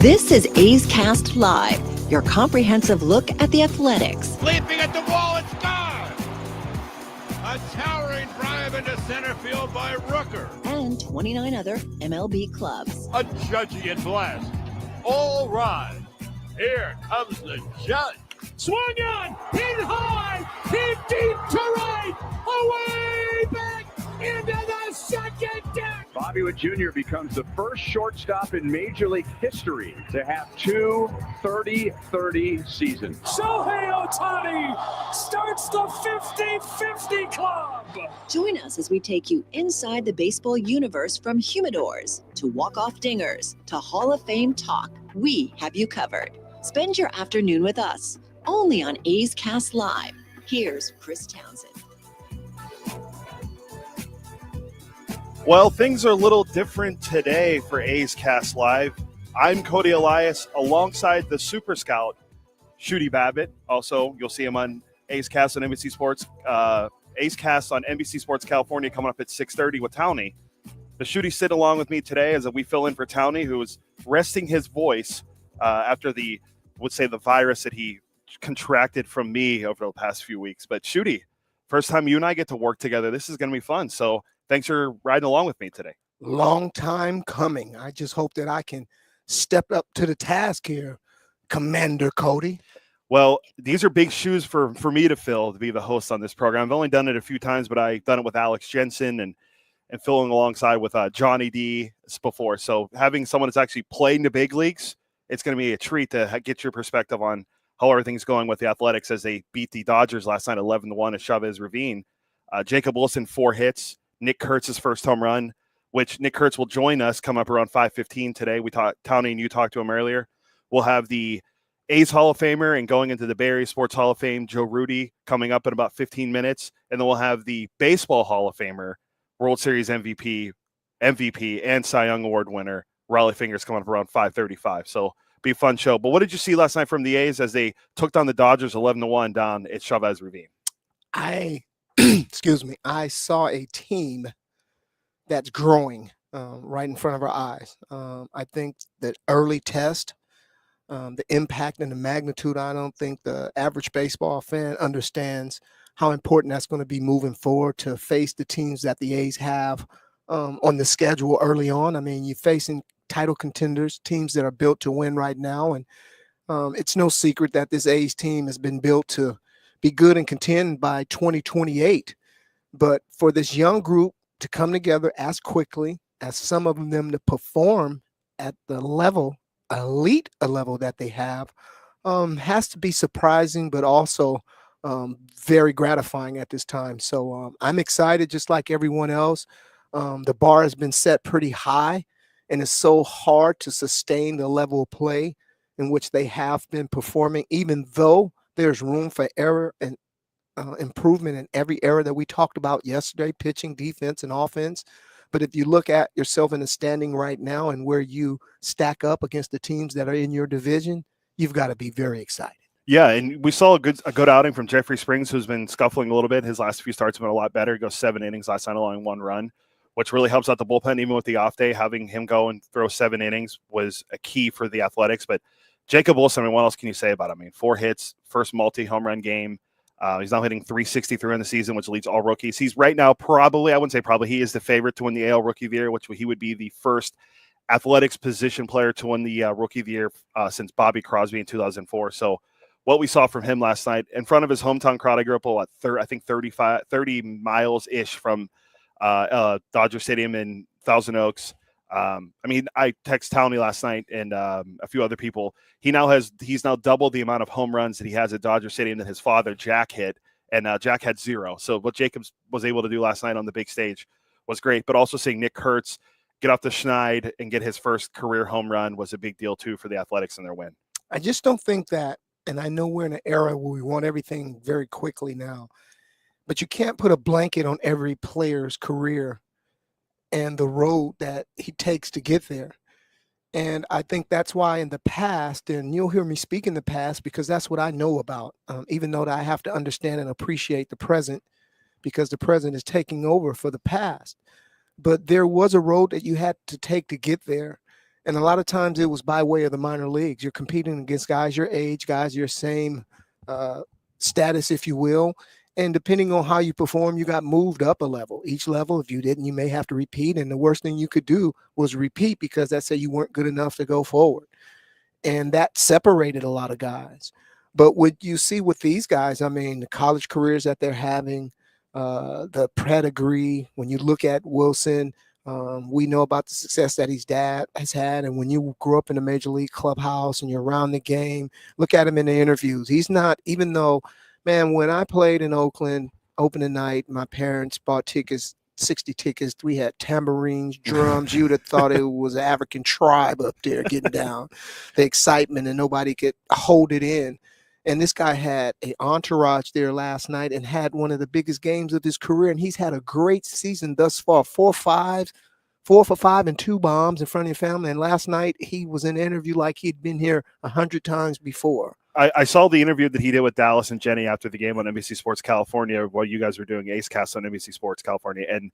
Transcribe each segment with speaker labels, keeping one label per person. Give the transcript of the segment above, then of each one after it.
Speaker 1: This is A's Cast Live, your comprehensive look at the Athletics.
Speaker 2: Leaping at the wall, it's gone! A towering drive into center field by Rooker.
Speaker 1: And 29 other MLB clubs.
Speaker 2: A Judgian blast. All rise. Here comes the judge.
Speaker 3: Swung on, hit high, hit deep to right, away back into the second deck.
Speaker 4: Bobby Witt Jr. becomes the first shortstop in Major League history to have two 30-30 seasons.
Speaker 3: Shohei Ohtani starts the 50-50 club.
Speaker 1: Join us as we take you inside the baseball universe, from humidors to walk-off dingers to Hall of Fame talk. We have you covered. Spend your afternoon with us, only on A's Cast Live. Here's Chris Townsend.
Speaker 5: Well, things are a little different today for A's Cast Live. I'm Cody Elias alongside the Super Scout, Shooty Babitt. Also, you'll see him on A's Cast on NBC Sports. A's Cast on NBC Sports California coming up at 6:30 with Towny. The Shooty sit along with me today as we fill in for Towny, who is resting his voice after the virus that he contracted from me over the past few weeks. But Shooty, first time you and I get to work together. This is going to be fun. So thanks for riding along with me today.
Speaker 6: Long time coming. I just hope that I can step up to the task here, Commander Cody.
Speaker 5: Well, these are big shoes for me to fill, to be the host on this program. I've only done it a few times, but I've done it with Alex Jensen and filling alongside with Johnny D before. So having someone that's actually played in the big leagues, it's going to be a treat to get your perspective on how everything's going with the Athletics as they beat the Dodgers last night 11-1 at Chavez Ravine. Jacob Wilson, 4 hits. Nick Kurtz's first home run, which Nick Kurtz will join us come up around 5:15 today. We talked, Towny and you talked to him earlier. We'll have the A's Hall of Famer and going into the Bay Area Sports Hall of Fame, Joe Rudi, coming up in about 15 minutes. And then we'll have the Baseball Hall of Famer, World Series MVP, and Cy Young Award winner, Rollie Fingers, coming up around 5:35. So be a fun show. But what did you see last night from the A's as they took down the Dodgers 11-1 down at Chavez Ravine?
Speaker 6: I saw a team that's growing right in front of our eyes. I think that early test, the impact and the magnitude, I don't think the average baseball fan understands how important that's going to be moving forward to face the teams that the A's have on the schedule early on. I mean, you're facing title contenders, teams that are built to win right now. And it's no secret that this A's team has been built to be good and contend by 2028. But for this young group to come together as quickly as some of them to perform at the elite level that they have, has to be surprising, but also very gratifying at this time. So I'm excited, just like everyone else. The bar has been set pretty high, and it's so hard to sustain the level of play in which they have been performing, even though there's room for error and improvement in every area that we talked about yesterday, pitching, defense, and offense. But if you look at yourself in the standing right now and where you stack up against the teams that are in your division, you've got to be very excited.
Speaker 5: Yeah, and we saw a good outing from Jeffrey Springs, who's been scuffling a little bit. His last few starts have been a lot better. He goes 7 innings last night, allowing 1 run, which really helps out the bullpen. Even with the off day, having him go and throw 7 innings was a key for the Athletics. But Jacob Wilson, I mean, what else can you say about him? I mean, 4 hits, first multi-home run game. He's now hitting .363 in the season, which leads all rookies. He's right now probably, I wouldn't say probably, he is the favorite to win the AL Rookie of the Year, which he would be the first Athletics position player to win the Rookie of the Year since Bobby Crosby in 2004. So what we saw from him last night in front of his hometown crowd, I grew up, I think 30 miles-ish from Dodger Stadium in Thousand Oaks. I mean, I text Towny last night and a few other people. He's now doubled the amount of home runs that he has at Dodger Stadium that his father Jack hit, and Jack had 0. So what Jacobs was able to do last night on the big stage was great. But also seeing Nick Kurtz get off the schneid and get his first career home run was a big deal too for the Athletics and their win.
Speaker 6: I just don't think that, and I know we're in an era where we want everything very quickly now, but you can't put a blanket on every player's career and the road that he takes to get there. And I think that's why in the past, and you'll hear me speak in the past because that's what I know about, even though I have to understand and appreciate the present because the present is taking over for the past. But there was a road that you had to take to get there. And a lot of times it was by way of the minor leagues. You're competing against guys your age, guys your same status, if you will. And depending on how you perform, you got moved up a level. Each level, if you didn't, you may have to repeat. And the worst thing you could do was repeat, because that said you weren't good enough to go forward. And that separated a lot of guys. But what you see with these guys, I mean, the college careers that they're having, the pedigree, when you look at Wilson, we know about the success that his dad has had. And when you grew up in a major league clubhouse and you're around the game, look at him in the interviews. He's not, even though, man, when I played in Oakland opening night, my parents bought tickets, 60 tickets. We had tambourines, drums. You'd have thought it was an African tribe up there getting down. The excitement, and nobody could hold it in. And this guy had an entourage there last night and had one of the biggest games of his career. And he's had a great season thus far. 4 for 5 and 2 bombs in front of your family. And last night he was in an interview like he'd been here 100 times before.
Speaker 5: I saw the interview that he did with Dallas and Jenny after the game on NBC Sports California while you guys were doing Ace Cast on NBC Sports California. And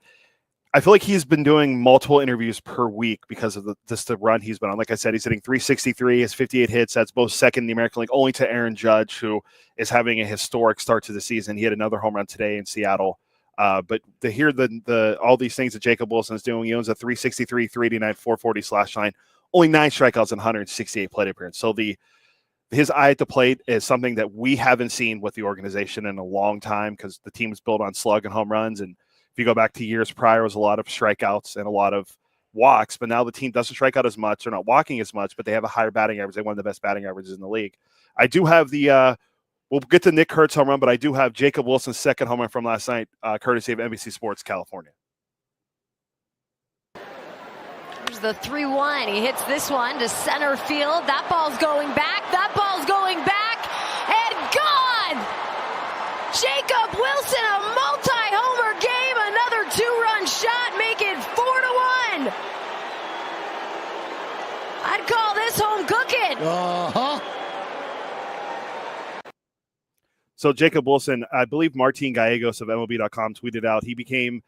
Speaker 5: I feel like he's been doing multiple interviews per week because of the run he's been on. Like I said, he's hitting 363, has 58 hits. That's both second in the American League, only to Aaron Judge, who is having a historic start to the season. He had another home run today in Seattle. But to hear all these things that Jacob Wilson is doing, he owns a 363, 389, 440 slash line, only 9 strikeouts and 168 plate appearances. So his eye at the plate is something that we haven't seen with the organization in a long time, because the team is built on slug and home runs. And if you go back to years prior, it was a lot of strikeouts and a lot of walks. But now the team doesn't strike out as much. They're not walking as much, but they have a higher batting average. They have one of the best batting averages in the league. I do have we'll get to Nick Kurtz home run, but I do have Jacob Wilson's second home run from last night, courtesy of NBC Sports California.
Speaker 7: There's the 3-1. He hits this one to center field. That ball's going back. That ball's going back. And gone! Jacob Wilson, a multi-homer game. Another 2-run shot. Make it 4-1. I'd call this home cooking.
Speaker 3: Uh-huh.
Speaker 5: So Jacob Wilson, I believe Martin Gallegos of MLB.com tweeted out he became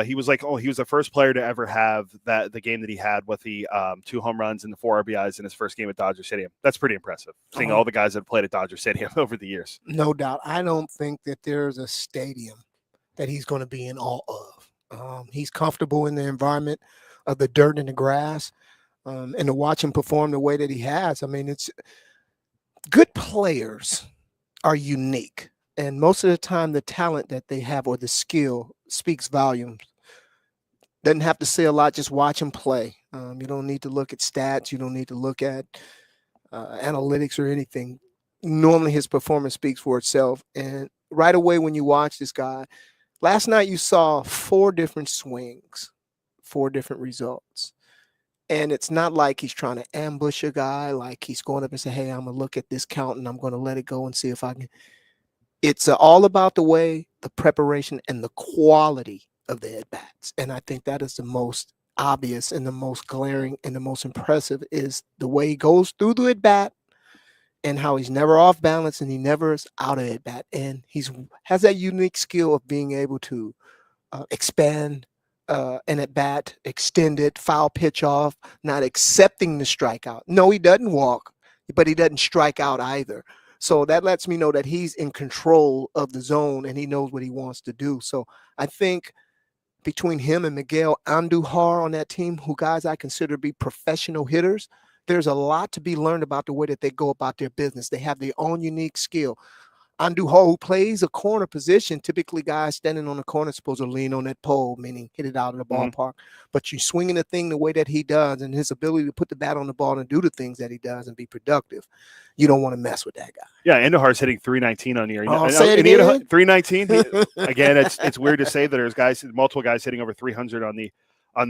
Speaker 5: he was the first player to ever have the game that he had with the 2 home runs and the 4 RBIs in his first game at Dodger Stadium. That's pretty impressive, seeing all the guys that played at Dodger Stadium over the years.
Speaker 6: No doubt. I don't think that there's a stadium that he's going to be in awe of. He's comfortable in the environment of the dirt and the grass, and to watch him perform the way that he has. I mean, it's good players are unique. And most of the time, the talent that they have or the skill speaks volumes. Doesn't have to say a lot, just watch him play. You don't need to look at stats. You don't need to look at analytics or anything. Normally, his performance speaks for itself. And right away, when you watch this guy, last night you saw 4 different swings, 4 different results. And it's not like he's trying to ambush a guy, like he's going up and say, hey, I'm going to look at this count and I'm going to let it go and see if I can. It's all about the way, the preparation, and the quality of the at-bats. And I think that is the most obvious and the most glaring and the most impressive is the way he goes through the at-bat and how he's never off balance and he never is out of at-bat. And has that unique skill of being able to expand an at-bat, extend it, foul pitch off, not accepting the strikeout. No, he doesn't walk, but he doesn't strike out either. So that lets me know that he's in control of the zone and he knows what he wants to do. So I think between him and Miguel Andujar on that team, who guys I consider to be professional hitters, there's a lot to be learned about the way that they go about their business. They have their own unique skill. Andujar, who plays a corner position, typically guys standing on the corner supposed to lean on that pole, meaning hit it out of the ballpark. But you're swinging the thing the way that he does and his ability to put the bat on the ball and do the things that he does and be productive. You don't want to mess with that guy.
Speaker 5: Yeah, Andujar's hitting 319 on the year.
Speaker 6: Say it again.
Speaker 5: 319. Again, it's weird to say that there's multiple guys hitting over 300 on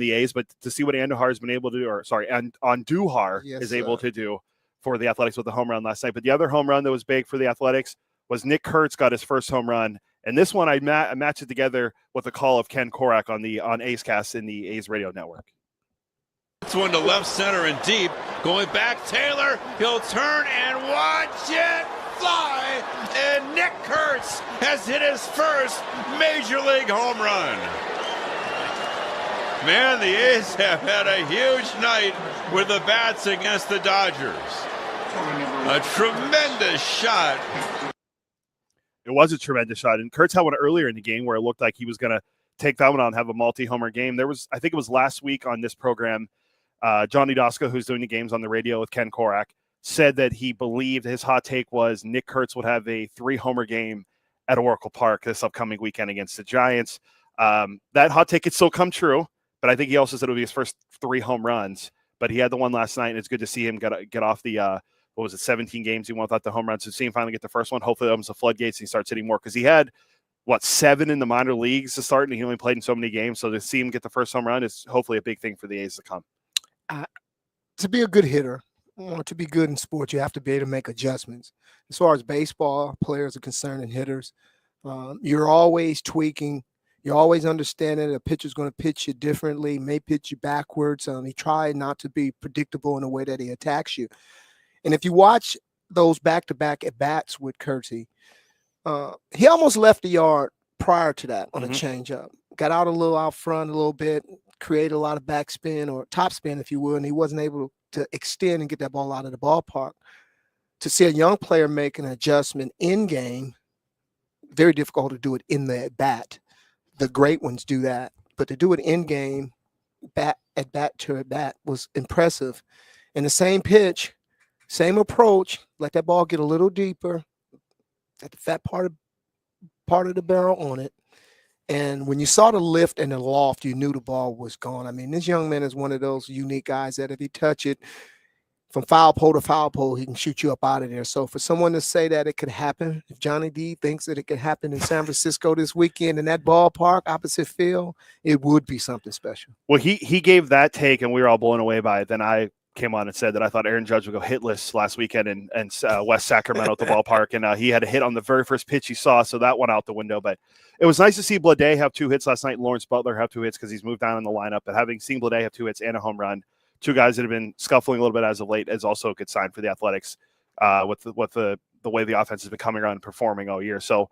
Speaker 5: the A's, but to see what Andujar has been able to do, Andujar is able to do for the Athletics with the home run last night. But the other home run that was big for the Athletics was Nick Kurtz got his first home run. And this one I matched it together with a call of Ken Korak on A's Cast in the A's radio network.
Speaker 2: It's one to left center and deep. Going back, Taylor. He'll turn and watch it fly. And Nick Kurtz has hit his first Major League home run. Man, the A's have had a huge night with the bats against the Dodgers. A tremendous shot.
Speaker 5: It was a tremendous shot. And Kurtz had one earlier in the game where it looked like he was going to take that one out and have a multi-homer game. There was, I think it was last week on this program, Johnny Doska, who's doing the games on the radio with Ken Korak, said that he believed his hot take was Nick Kurtz would have a 3-homer game at Oracle Park this upcoming weekend against the Giants. That hot take could still come true, but I think he also said it would be his first 3 home runs. But he had the one last night, and it's good to see him get off the 17 games he won without the home runs. To see him finally get the first one, hopefully that opens the floodgates and he starts hitting more, because he had 7 in the minor leagues to start, and he only played in so many games. So to see him get the first home run is hopefully a big thing for the A's to come.
Speaker 6: To be a good hitter, or to be good in sports, you have to be able to make adjustments. As far as baseball players are concerned and hitters, you're always tweaking. You're always understanding that a pitcher's going to pitch you differently, may pitch you backwards. He tried not to be predictable in the way that he attacks you. And if you watch those back-to-back at-bats with Kurtz, he almost left the yard prior to that on a changeup. Got out a little out front a little bit, created a lot of backspin or topspin, if you will, and he wasn't able to extend and get that ball out of the ballpark. To see a young player make an adjustment in game, very difficult to do it in the at-bat. The great ones do that, but to do it in game, at bat to at bat, was impressive. And the same pitch, same approach, let that ball get a little deeper, at the fat part of the barrel on it. And when you saw the lift and the loft, you knew the ball was gone. I mean, this young man is one of those unique guys that if he touch it from foul pole to foul pole, he can shoot you up out of there. So for someone to say that it could happen, if Johnny D thinks that it could happen in San Francisco this weekend in that ballpark, opposite field, it would be something special.
Speaker 5: Well, he gave that take, and we were all blown away by it. Then I came on and said that I thought Aaron Judge would go hitless last weekend in West Sacramento at the ballpark, and he had a hit on the very first pitch he saw, so that went out the window. But it was nice to see Blade have 2 hits last night, and Lawrence Butler have 2 hits because he's moved down in the lineup. But having seen Blade have 2 hits and a home run, 2 guys that have been scuffling a little bit as of late, is also a good sign for the Athletics with the way the offense has been coming around and performing all year. So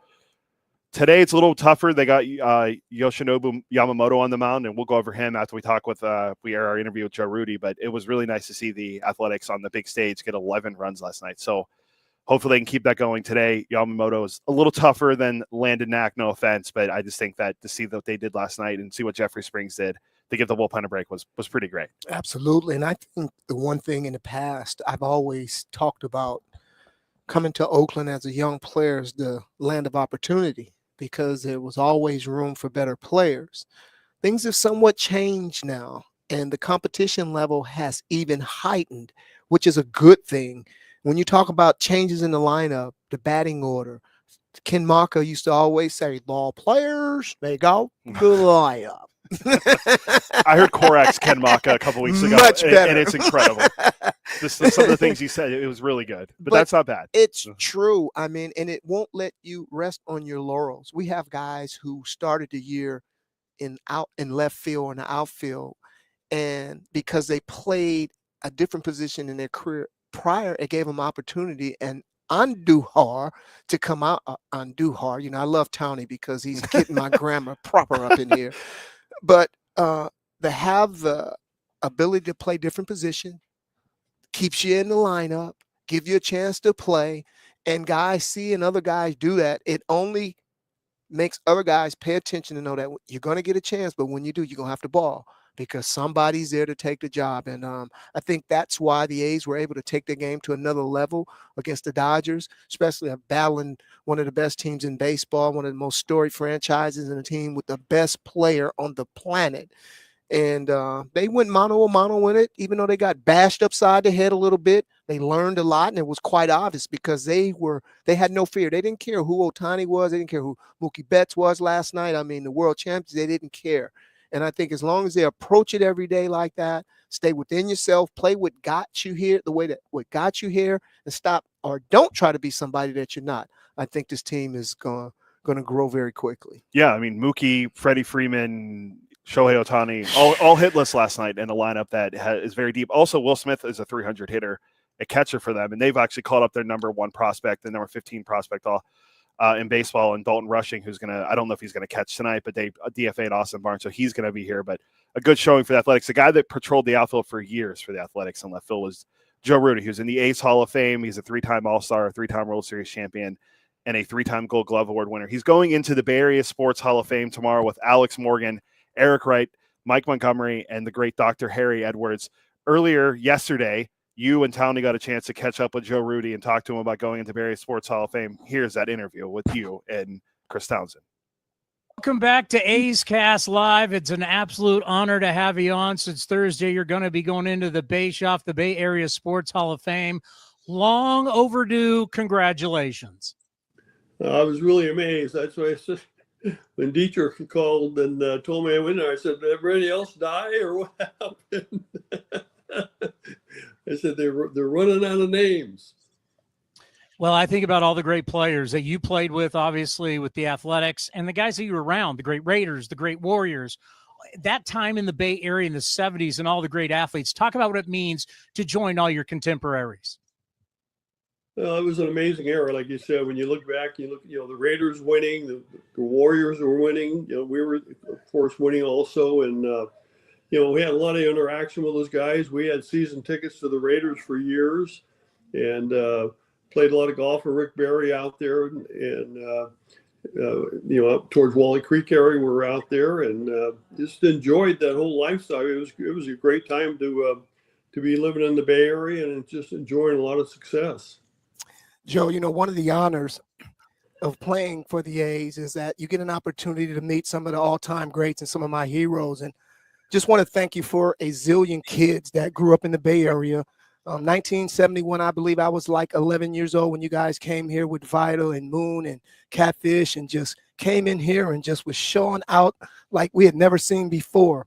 Speaker 5: today it's a little tougher. They got Yoshinobu Yamamoto on the mound, and we'll go over him after we talk with we air our interview with Joe Rudi. But it was really nice to see the Athletics on the big stage get 11 runs last night. So hopefully they can keep that going today. Yamamoto is a little tougher than Landon Knack, no offense, but I just think that to see what they did last night and see what Jeffrey Springs did to give the bullpen a break was pretty great.
Speaker 6: Absolutely. And I think the one thing in the past I've always talked about coming to Oakland as a young player is the land of opportunity, because there was always room for better players. Things have somewhat changed now, and the competition level has even heightened, which is a good thing. When you talk about changes in the lineup, the batting order, Ken Maka used to always say, "Ball players, they go good lineup."
Speaker 5: I heard Korak's Ken Maka a couple weeks ago,
Speaker 6: Much better.
Speaker 5: and it's incredible. Some of the things he said, it was really good, but that's not bad.
Speaker 6: It's true. I mean, and it won't let you rest on your laurels. We have guys who started the year in left field or in the outfield, and because they played a different position in their career prior, it gave them opportunity and Andujar to come out. Andujar, I love Towny because he's getting my grammar proper up in here. But to have the ability to play different position, keeps you in the lineup, give you a chance to play, and guys see and other guys do that. It only makes other guys pay attention to know that you're going to get a chance, but when you do, you're going to have to ball because somebody's there to take the job. And I think that's why the A's were able to take their game to another level against the Dodgers, especially battling one of the best teams in baseball, one of the most storied franchises, and a team with the best player on the planet. And they went mano a mano with it, even though they got bashed upside the head a little bit. They learned a lot, and it was quite obvious because they had no fear. They didn't care who Ohtani was. They didn't care who Mookie Betts was last night. I mean, the world champions, they didn't care. And I think as long as they approach it every day like that, stay within yourself, play what got you here, what got you here, and stop or don't try to be somebody that you're not. I think this team is going to grow very quickly.
Speaker 5: Yeah, I mean, Mookie, Freddie Freeman, Shohei Ohtani, all hitless last night in a lineup that is very deep. Also, Will Smith is a 300 hitter, a catcher for them, and they've actually called up their number 1 prospect, the number 15 prospect. in baseball, and Dalton Rushing, who's I don't know if he's going to catch tonight, but they DFA'd Austin Barnes, so he's going to be here. But a good showing for the Athletics. The guy that patrolled the outfield for years for the Athletics in left field was Joe Rudi, who's in the A's Hall of Fame. He's a 3-time All-Star, a 3-time World Series champion, and a 3-time Gold Glove Award winner. He's going into the Bay Area Sports Hall of Fame tomorrow with Alex Morgan, Eric Wright, Mike Montgomery, and the great Dr. Harry Edwards. Earlier yesterday, you and Towny got a chance to catch up with Joe Rudi and talk to him about going into Bay Area Sports Hall of Fame. Here's that interview with you and Chris Townsend.
Speaker 8: Welcome back to A's Cast Live. It's an absolute honor to have you on. Since Thursday, you're going to be going into the Bayshop, the Bay Area Sports Hall of Fame. Long overdue. Congratulations.
Speaker 9: I was really amazed. That's why I said, when Dietrich called and told me I went there, I said, did everybody else die or what happened? I said, they're running out of names.
Speaker 8: Well, I think about all the great players that you played with, obviously, with the Athletics, and the guys that you were around, the great Raiders, the great Warriors. That time in the Bay Area in the 70s and all the great athletes. Talk about what it means to join all your contemporaries.
Speaker 9: Well, it was an amazing era, like you said. When you look back, the Raiders winning, the Warriors were winning. We were, of course, winning also. And, we had a lot of interaction with those guys. We had season tickets to the Raiders for years. And, played a lot of golf with Rick Barry out there, and up towards Wally Creek area, we were out there, and just enjoyed that whole lifestyle. It was a great time to be living in the Bay Area and just enjoying a lot of success.
Speaker 6: Joe, one of the honors of playing for the A's is that you get an opportunity to meet some of the all-time greats and some of my heroes, and just want to thank you for a zillion kids that grew up in the Bay Area. 1971, I believe I was like 11 years old when you guys came here with Vital and Moon and Catfish, and just came in here and just was showing out like we had never seen before.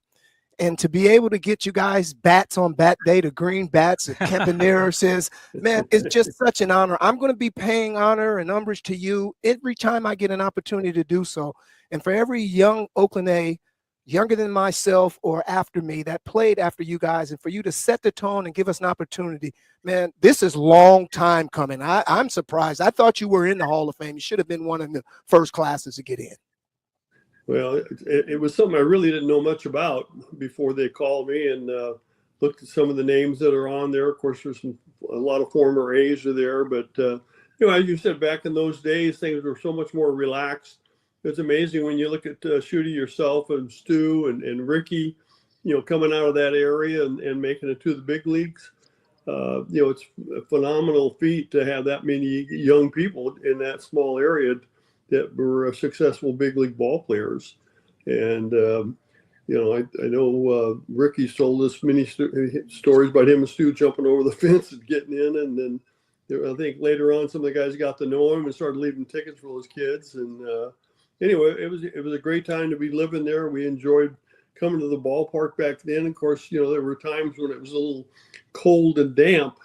Speaker 6: And to be able to get you guys bats on bat day, the green bats at Campanera says, man, it's just such an honor. I'm going to be paying honor and homage to you every time I get an opportunity to do so. And for every young Oakland A, younger than myself or after me, that played after you guys, and for you to set the tone and give us an opportunity, man, this is long time coming. I'm surprised. I thought you were in the Hall of Fame. You should have been one of the first classes to get in.
Speaker 9: Well, it was something I really didn't know much about before they called me, and looked at some of the names that are on there. Of course, there's a lot of former A's are there, but as you said, back in those days, things were so much more relaxed. It's amazing when you look at Shooty yourself and Stu and Ricky, coming out of that area and making it to the big leagues. It's a phenomenal feat to have that many young people in that small area that were successful big league ball players. And, I know Ricky's told us many stories about him and Stu jumping over the fence and getting in. And then I think later on, some of the guys got to know him and started leaving tickets for those kids. And, anyway, it was a great time to be living there. We enjoyed coming to the ballpark back then. Of course, there were times when it was a little cold and damp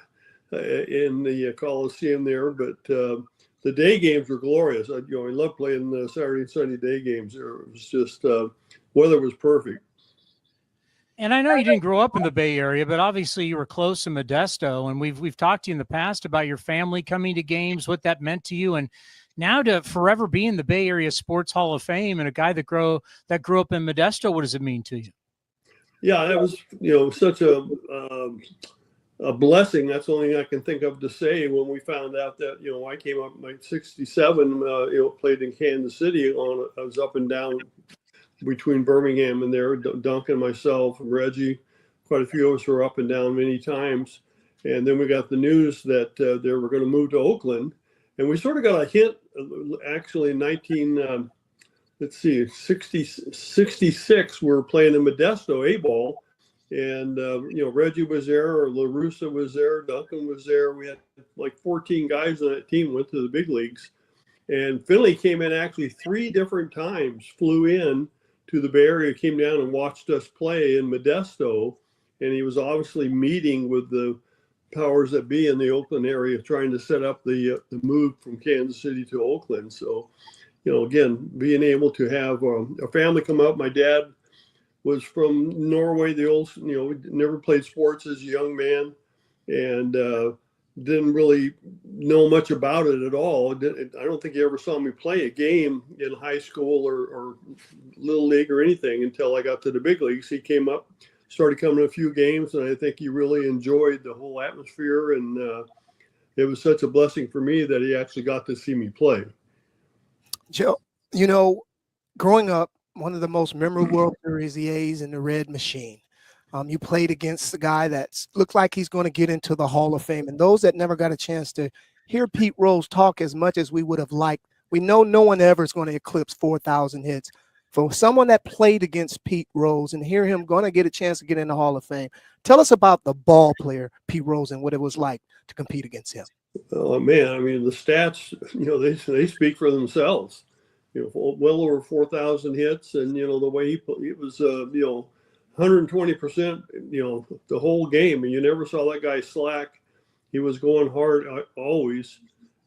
Speaker 9: in the Coliseum there, but the day games were glorious. I loved playing the Saturday and Sunday day games there. It was just weather was perfect.
Speaker 8: And I know you didn't grow up in the Bay Area, but obviously you were close to Modesto, and we've talked to you in the past about your family coming to games, what that meant to you, and now to forever be in the Bay Area Sports Hall of Fame and a guy that grew up in Modesto, what does it mean to you?
Speaker 9: Yeah, that was, such a blessing. That's the only thing I can think of to say when we found out that, I came up in like 67, played in Kansas City. I was up and down between Birmingham and there, Duncan, myself, Reggie, quite a few of us were up and down many times. And then we got the news that they were going to move to Oakland. And we sort of got a hint, actually, in 66, we were playing in Modesto A-ball. And, Reggie was there, or La Russa was there, Duncan was there. We had like 14 guys on that team went to the big leagues. And Finley came in actually 3 different times, flew in to the Bay Area, came down and watched us play in Modesto. And he was obviously meeting with the powers that be in the Oakland area, trying to set up the move from Kansas City to Oakland. So, again, being able to have a family come up. My dad was from Norway, never played sports as a young man. And, didn't really know much about it at all. I don't think he ever saw me play a game in high school or little league or anything until I got to the big leagues. He came up, started coming to a few games, and I think he really enjoyed the whole atmosphere. And it was such a blessing for me that he actually got to see me play.
Speaker 6: Joe, growing up, one of the most memorable World Series, the A's and the Red Machine. You played against the guy that looked like he's going to get into the Hall of Fame. And those that never got a chance to hear Pete Rose talk as much as we would have liked, we know no one ever is going to eclipse 4,000 hits. For someone that played against Pete Rose and hear him going to get a chance to get in the Hall of Fame, tell us about the ball player, Pete Rose, and what it was like to compete against him.
Speaker 9: Oh, man, I mean, the stats, they speak for themselves. Well over 4,000 hits, and, the way he played, it was, 120%, the whole game. And you never saw that guy slack. He was going hard always.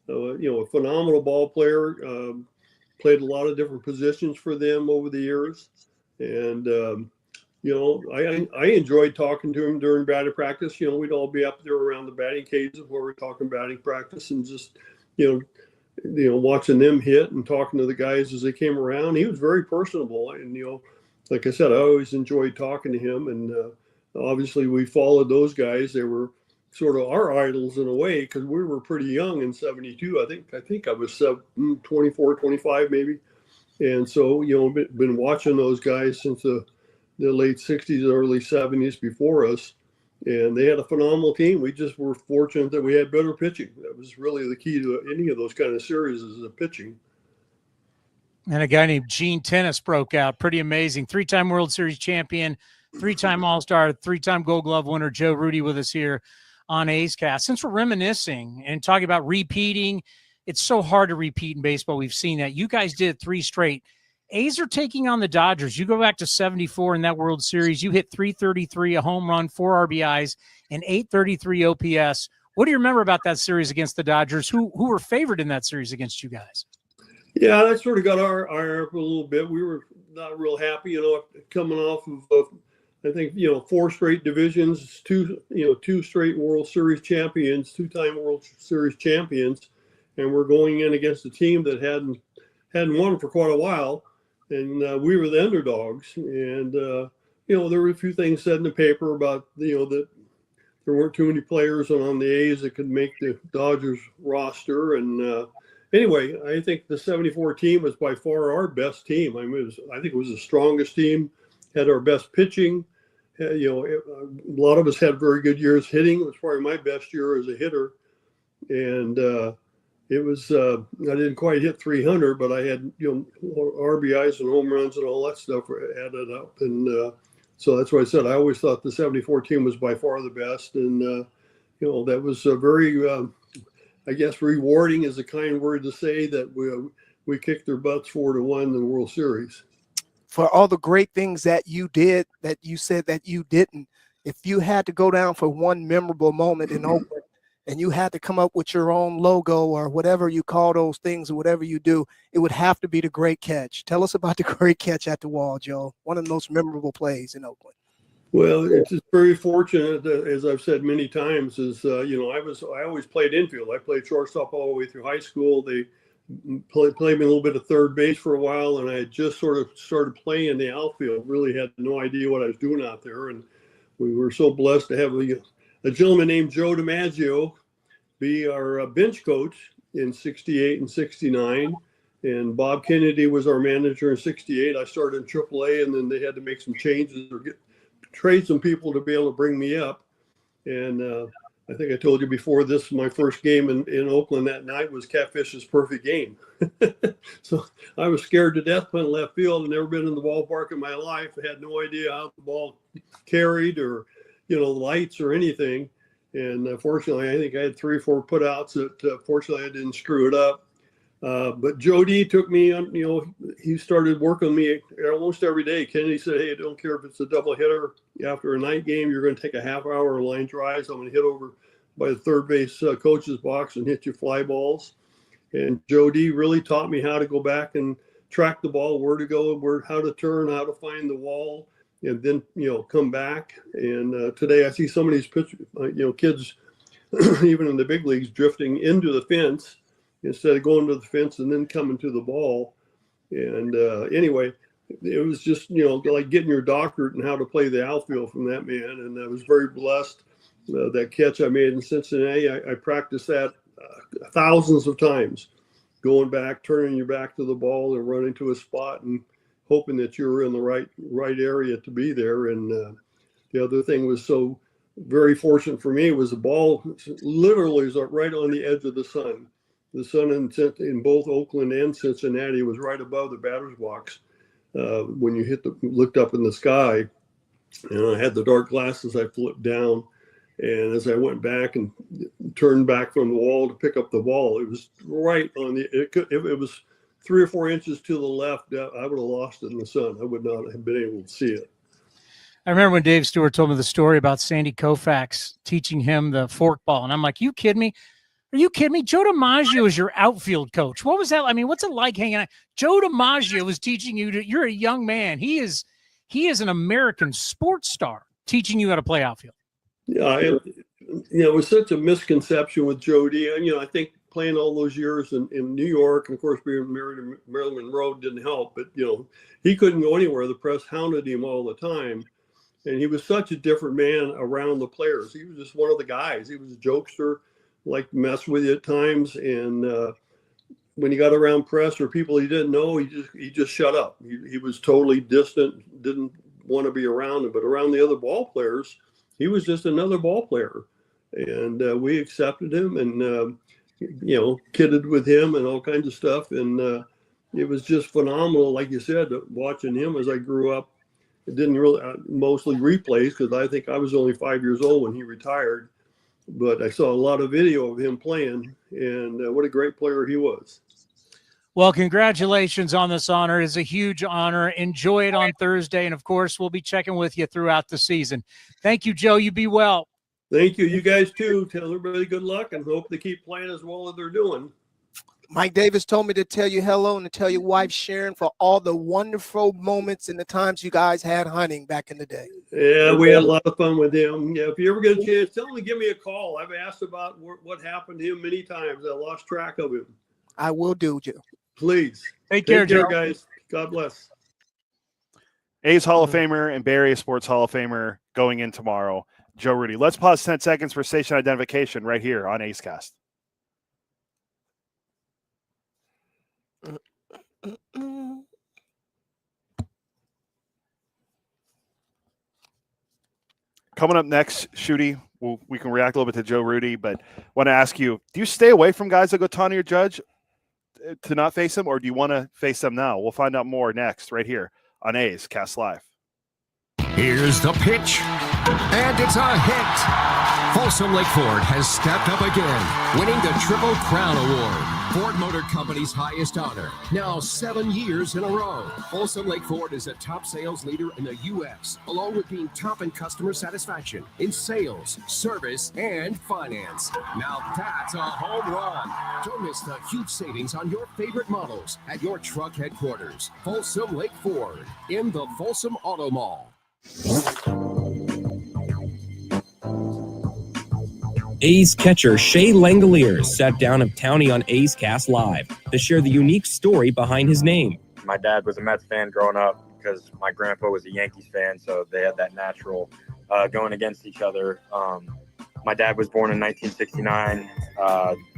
Speaker 9: A phenomenal ball player. Played a lot of different positions for them over the years. And, I enjoyed talking to him during batting practice. We'd all be up there around the batting cages where we're talking batting practice and just, watching them hit and talking to the guys as they came around. He was very personable. And, like I said, I always enjoyed talking to him, and obviously we followed those guys. They were sort of our idols in a way because we were pretty young in '72. I think I was 24, 25 maybe, and so been watching those guys since the late '60s, early '70s before us, and they had a phenomenal team. We just were fortunate that we had better pitching. That was really the key to any of those kind of series, is the pitching.
Speaker 8: And a guy named Gene Tennis broke out. Pretty amazing. 3-time World Series champion, 3-time All-Star, 3-time Gold Glove winner, Joe Rudi, with us here on A's Cast. Since we're reminiscing and talking about repeating, it's so hard to repeat in baseball. We've seen that. You guys did 3 straight. A's are taking on the Dodgers. You go back to 74 in that World Series. You hit 333, a home run, 4 RBIs, and 833 OPS. What do you remember about that series against the Dodgers? Who were favored in that series against you guys?
Speaker 9: Yeah, that sort of got our ire up a little bit. We were not real happy, coming off of, I think, 4 straight divisions, 2 straight World Series champions, 2-time World Series champions, and we're going in against a team that hadn't won for quite a while, and we were the underdogs. And there were a few things said in the paper about that there weren't too many players on the A's that could make the Dodgers roster, and anyway, I think the '74 team was by far our best team. I mean, I think it was the strongest team, had our best pitching. A lot of us had very good years hitting. It was probably my best year as a hitter. And it was, I didn't quite hit 300, but I had, RBIs and home runs and all that stuff added up. And so that's why I said I always thought the '74 team was by far the best. And, that was a very, I guess rewarding is a kind word to say, that we kicked their butts 4-1 in the World Series.
Speaker 6: For all the great things that you did, that you said that you didn't, if you had to go down for one memorable moment in Oakland and you had to come up with your own logo or whatever you call those things or whatever you do, it would have to be the great catch. Tell us about the great catch at the wall, Joe. One of the most memorable plays in Oakland.
Speaker 9: Well, it's just very fortunate, as I've said many times, is, I always played infield. I played shortstop all the way through high school. They played me a little bit of third base for a while, and I just sort of started playing in the outfield. Really had no idea what I was doing out there. And we were so blessed to have a gentleman named Joe DiMaggio be our bench coach in '68 and '69. And Bob Kennedy was our manager in '68. I started in AAA, and then they had to make some changes or trade some people to be able to bring me up. And I think I told you before, this my first game in Oakland that night was Catfish's perfect game. So I was scared to death playing left field. I'd never been in the ballpark in my life. I had no idea how the ball carried or, lights or anything. And fortunately, I think I had 3 or 4 putouts that fortunately I didn't screw it up. But Jody took me on, he started working with me almost every day. Kennedy said, hey, I don't care if it's a double hitter. After a night game, you're going to take a half-hour line drive. So I'm going to hit over by the third base coach's box and hit you fly balls. And Jody really taught me how to go back and track the ball, where to go, how to turn, how to find the wall, and then, come back. And today I see some of these kids even in the big leagues, drifting into the fence instead of going to the fence and then coming to the ball. And anyway, it was just, like getting your doctorate in how to play the outfield from that man. And I was very blessed. That catch I made in Cincinnati, I practiced that thousands of times, going back, turning your back to the ball and running to a spot and hoping that you were in the right area to be there. And the other thing was so very fortunate for me was the ball literally is right on the edge of the sun. The sun in both Oakland and Cincinnati was right above the batter's box when you looked up in the sky. And I had the dark glasses I flipped down. And as I went back and turned back from the wall to pick up the ball, it was right on it was 3 or 4 inches to the left. I would have lost it in the sun. I would not have been able to see it.
Speaker 8: I remember when Dave Stewart told me the story about Sandy Koufax teaching him the forkball. And I'm like, you kidding me? Are you kidding me? Joe DiMaggio is your outfield coach. What was that? I mean, what's it like hanging out? Joe DiMaggio was teaching you you're a young man. He is an American sports star teaching you how to play outfield.
Speaker 9: Yeah, it was such a misconception with Joe D. I think playing all those years in New York, and of course being married to Marilyn Monroe didn't help, but he couldn't go anywhere. The press hounded him all the time. And he was such a different man around the players. He was just one of the guys. He was a jokester, liked to mess with you at times. And when he got around press or people he didn't know, he just shut up. He was totally distant, didn't want to be around them. But around the other ball players, he was just another ball player. And we accepted him and, kidded with him and all kinds of stuff. And it was just phenomenal, like you said, watching him as I grew up. It didn't really mostly replays because I think I was only 5 years old when he retired. But I saw a lot of video of him playing, and what a great player he was.
Speaker 8: Well, congratulations on this honor. It's a huge honor. Enjoy it on Thursday. And, of course, we'll be checking with you throughout the season. Thank you, Joe. You be well.
Speaker 9: Thank you. You guys, too. Tell everybody good luck and hope they keep playing as well as they're doing.
Speaker 6: Mike Davis told me to tell you hello and to tell your wife Sharon for all the wonderful moments and the times you guys had hunting back in the day.
Speaker 9: Yeah, we had a lot of fun with him. Yeah, if you ever get a chance, tell him to give me a call. I've asked about what happened to him many times. I lost track of him.
Speaker 6: I will do, Joe.
Speaker 9: Please.
Speaker 8: Take care, Joe.
Speaker 9: Guys. God bless.
Speaker 5: A's Hall of Famer and Bay Area Sports Hall of Famer going in tomorrow, Joe Rudi. Let's pause 10 seconds for station identification right here on A's Cast. Coming up next, Shooty, we can react a little bit to Joe Rudi, but want to ask you, do you stay away from guys that go Towny or Judge to not face them, or do you want to face them now? We'll find out more next right here on A's Cast Live.
Speaker 10: Here's the pitch, and it's a hit. Folsom Lake Ford has stepped up again, winning the Triple Crown Award, Ford Motor Company's highest honor, now 7 years in a row. Folsom Lake Ford is a top sales leader in the U.S., along with being top in customer satisfaction in sales, service, and finance. Now that's a home run. Don't miss the huge savings on your favorite models at your truck headquarters. Folsom Lake Ford in the Folsom Auto Mall.
Speaker 11: A's catcher Shea Langoliers sat down with Towny on A's Cast Live to share the unique story behind his name.
Speaker 12: My dad was a Mets fan growing up because my grandpa was a Yankees fan, so they had that natural going against each other. My dad was born in 1969,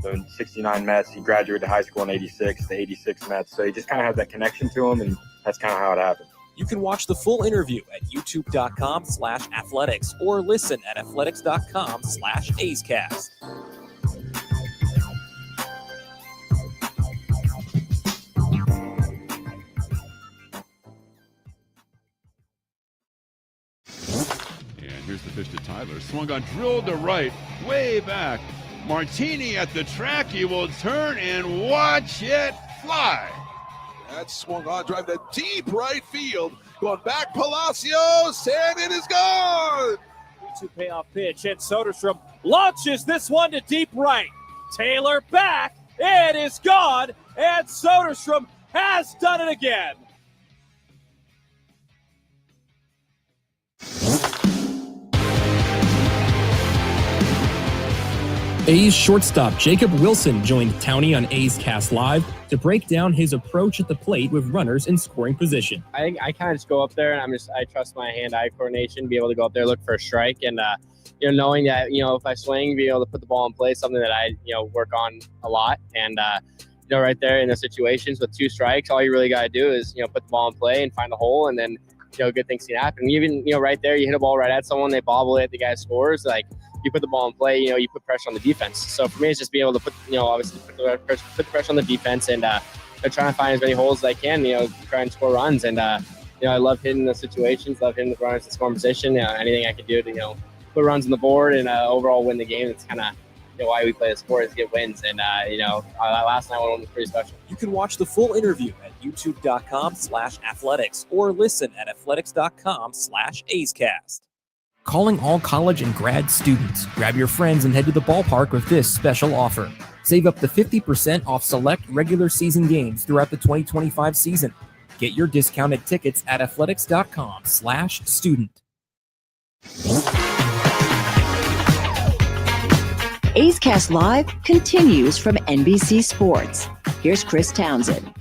Speaker 12: the 69 Mets. He graduated high school in 86, the 86 Mets. So he just kind of has that connection to him, and that's kind of how it happened.
Speaker 11: You can watch the full interview at youtube.com/athletics or listen at athletics.com/A'sCast.
Speaker 2: And here's the pitch to Tyler. Swung on, drilled to right, way back. Martini at the track. He will turn and watch it fly.
Speaker 13: That swung on, drive to deep right field. Going back, Palacios, and it is gone.
Speaker 14: 3-2 payoff pitch, and Soderstrom launches this one to deep right. Taylor back, it is gone, and Soderstrom has done it again.
Speaker 11: A's shortstop Jacob Wilson joined Towny on A's Cast Live to break down his approach at the plate with runners in scoring position.
Speaker 15: I kind of just go up there and I trust my hand-eye coordination, be able to go up there, look for a strike, and knowing that if I swing, be able to put the ball in play, something that I work on a lot, and right there in those situations with 2 strikes, all you really got to do is put the ball in play and find the hole, and then good things can happen. Even right there, you hit a ball right at someone, they bobble it, the guy scores, like. You put the ball in play, you put pressure on the defense. So for me, it's just being able to put, obviously put the pressure on the defense and trying to find as many holes as I can, try and score runs. And, I love hitting the situations, love hitting the runners in scoring position. Anything I can do to, put runs on the board and overall win the game. It's kind of why we play the sport, is to get wins. And, last night one was pretty special.
Speaker 16: You can watch the full interview at youtube.com/athletics or listen at athletics.com/A'sCast. Calling all college and grad students. Grab your friends and head to the ballpark with this special offer. Save up to 50% off select regular season games throughout the 2025 season. Get your discounted tickets at athletics.com/student.
Speaker 1: A's Cast Live continues from NBC Sports. Here's Chris Townsend.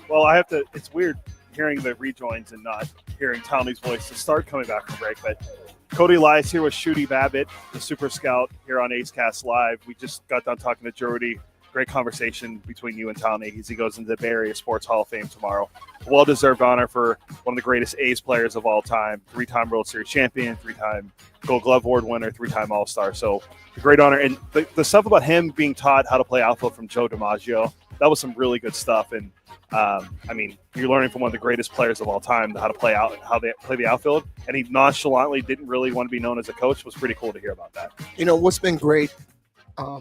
Speaker 5: Well, it's weird hearing the rejoins and not hearing Towny's voice to start coming back from break. But Cody Elias here with Shooty Babitt, the Super Scout here on A's Cast Live. We just got done talking to Rudi. Great conversation between you and Towny as he goes into the Bay Area Sports Hall of Fame tomorrow. Well-deserved honor for one of the greatest A's players of all time, 3-time World Series champion, 3-time Gold Glove Award winner, 3-time All-Star. So a great honor. And the stuff about him being taught how to play outfield from Joe DiMaggio, that was some really good stuff. And you're learning from one of the greatest players of all time how to play how they play the outfield. And he nonchalantly didn't really want to be known as a coach. It was pretty cool to hear about that.
Speaker 6: What's been great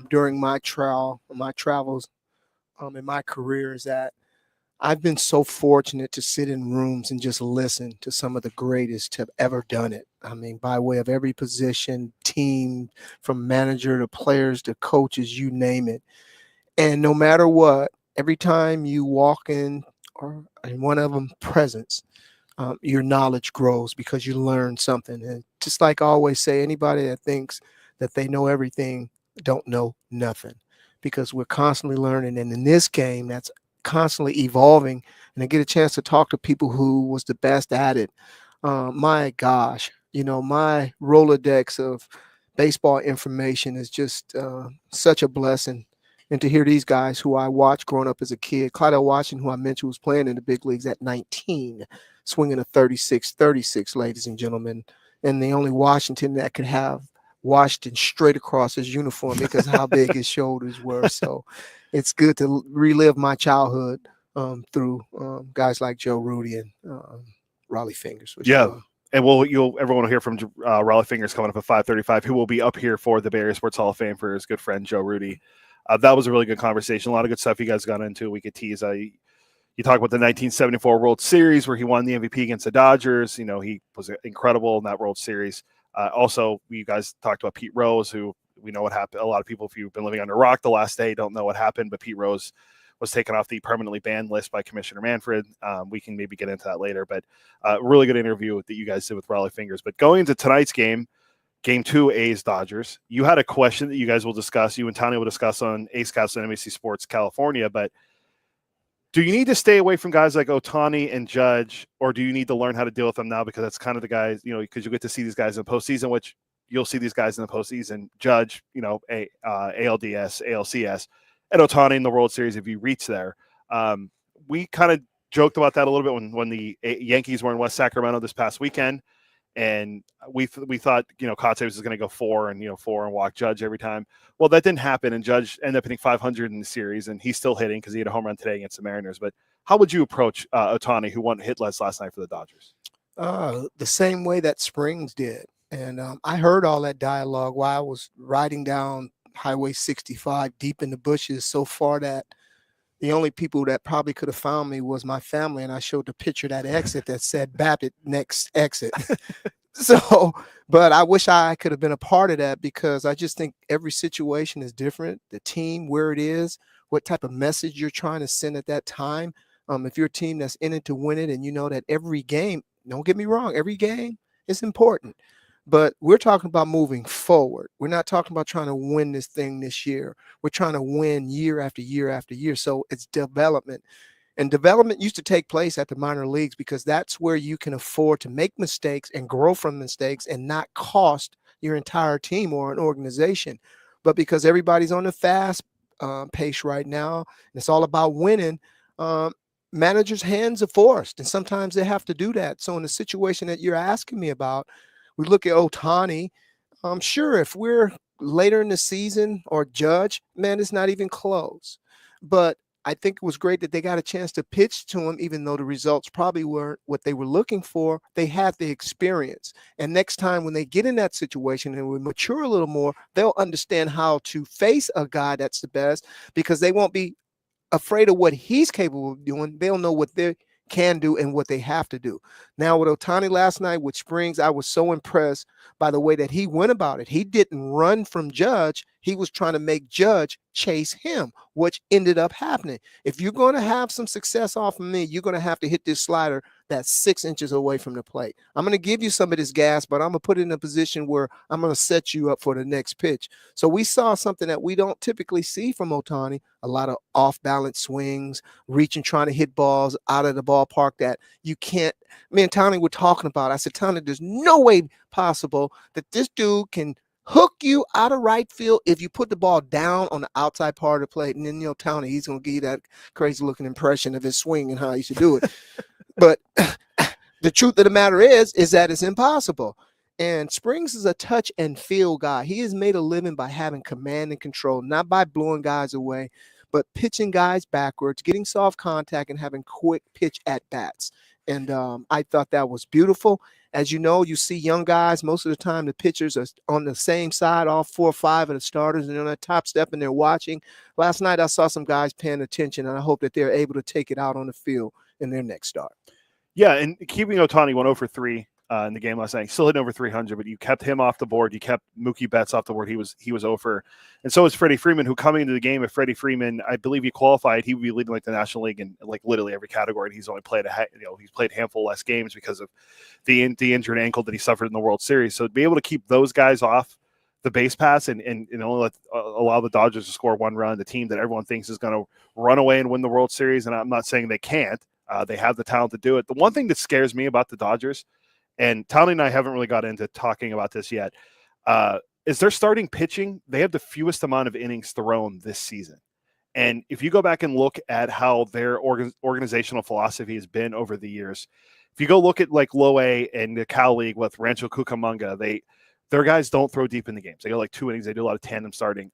Speaker 6: during my travels in my career is that I've been so fortunate to sit in rooms and just listen to some of the greatest have ever done it. By way of every position, team, from manager to players to coaches, you name it. And no matter what, every time you walk in or in one of them presence, your knowledge grows because you learn something. And just like I always say, anybody that thinks that they know everything don't know nothing, because we're constantly learning. And in this game, that's constantly evolving. And I get a chance to talk to people who was the best at it. My gosh, my Rolodex of baseball information is just such a blessing. And to hear these guys who I watched growing up as a kid, Clyde Washington, who I mentioned was playing in the big leagues at 19, swinging a 36, ladies and gentlemen. And the only Washington that could have Washington straight across his uniform because of how big his shoulders were. So it's good to relive my childhood through guys like Joe, Rudi, and Rollie Fingers.
Speaker 5: Sure. And everyone will hear from Rollie Fingers coming up at 5:35, who will be up here for the Bay Area Sports Hall of Fame for his good friend Joe Rudi. That was a really good conversation. A lot of good stuff you guys got into. We could tease. You talk about the 1974 World Series where he won the MVP against the Dodgers. He was incredible in that World Series. Also, you guys talked about Pete Rose, who we know what happened. A lot of people, if you've been living under a rock the last day, don't know what happened. But Pete Rose was taken off the permanently banned list by Commissioner Manfred. We can maybe get into that later. But really good interview that you guys did with Rollie Fingers. But going into tonight's game, Game 2, A's Dodgers. You had a question that you guys will discuss. You and Towny will discuss on A's Cast and NBC Sports California. But do you need to stay away from guys like Ohtani and Judge, or do you need to learn how to deal with them now because that's kind of the guys, because you get to see these guys in the postseason, which you'll see these guys in the postseason. Judge, ALDS, ALCS, and Ohtani in the World Series if you reach there. We kind of joked about that a little bit when the Yankees were in West Sacramento this past weekend. And we thought, Kurtz was going to go 4 and walk Judge every time. Well, that didn't happen, and Judge ended up hitting 500 in the series, and he's still hitting because he had a home run today against the Mariners. But how would you approach Ohtani, who won hitless last night for the Dodgers?
Speaker 6: The same way that Springs did. And I heard all that dialogue while I was riding down Highway 65 deep in the bushes so far that the only people that probably could have found me was my family, and I showed the picture of that exit that said Babitt next exit. But I wish I could have been a part of that because I just think every situation is different. The team, where it is, what type of message you're trying to send at that time. If you're a team that's in it to win it and you know that every game, don't get me wrong, every game is important. But we're talking about moving forward. We're not talking about trying to win this thing this year. We're trying to win year after year after year. So it's development. And development used to take place at the minor leagues because that's where you can afford to make mistakes and grow from mistakes and not cost your entire team or an organization. But because everybody's on the fast pace right now, and it's all about winning, managers' hands are forced, and sometimes they have to do that. So in the situation that you're asking me about, we look at Towny. Sure, if we're later in the season or Judge, man, it's not even close. But I think it was great that they got a chance to pitch to him, even though the results probably weren't what they were looking for. They had the experience. And next time when they get in that situation and we mature a little more, they'll understand how to face a guy that's the best, because they won't be afraid of what he's capable of doing. They'll know what they can do and what they have to do. Now with Towny last night with Springs, I was so impressed by the way that he went about it. He didn't run from Judge. He was trying to make Judge chase him, which ended up happening. If you're going to have some success off of me, you're going to have to hit this slider that's 6 inches away from the plate. I'm going to give you some of this gas, but I'm going to put it in a position where I'm going to set you up for the next pitch. So we saw something that we don't typically see from Towny, a lot of off-balance swings, reaching, trying to hit balls out of the ballpark that you can't. Me and Towny were talking about. I said, Towny, there's no way possible that this dude can hook you out of right field if you put the ball down on the outside part of the plate. And then, Towny, he's going to give you that crazy looking impression of his swing and how he should do it. But the truth of the matter is that it's impossible. And Springs is a touch and feel guy. He has made a living by having command and control, not by blowing guys away, but pitching guys backwards, getting soft contact, and having quick pitch at bats. And I thought that was beautiful. As you know, you see young guys, most of the time the pitchers are on the same side, all 4 or 5 of the starters, and they're on the top step and they're watching. Last night I saw some guys paying attention, and I hope that they're able to take it out on the field in their next start.
Speaker 5: Yeah, and keeping Towny 1 over 3 in the game last night. Still hitting over 300, but you kept him off the board. You kept Mookie Betts off the board. He was over. And so was Freddie Freeman, who coming into the game, if Freddie Freeman, I believe he qualified, he would be leading like the National League in like literally every category. And he's only played he's played a handful less games because of the injured ankle that he suffered in the World Series. So to be able to keep those guys off the base pass and only allow the Dodgers to score 1 run, the team that everyone thinks is going to run away and win the World Series, and I'm not saying they can't. They have the talent to do it. The one thing that scares me about the Dodgers, and Towny and I haven't really got into talking about this yet, is their starting pitching. They have the fewest amount of innings thrown this season. And if you go back and look at how their organizational philosophy has been over the years, if you go look at like Low A and the Cal League with Rancho Cucamonga, their guys don't throw deep in the games. They go like 2 innings. They do a lot of tandem starting.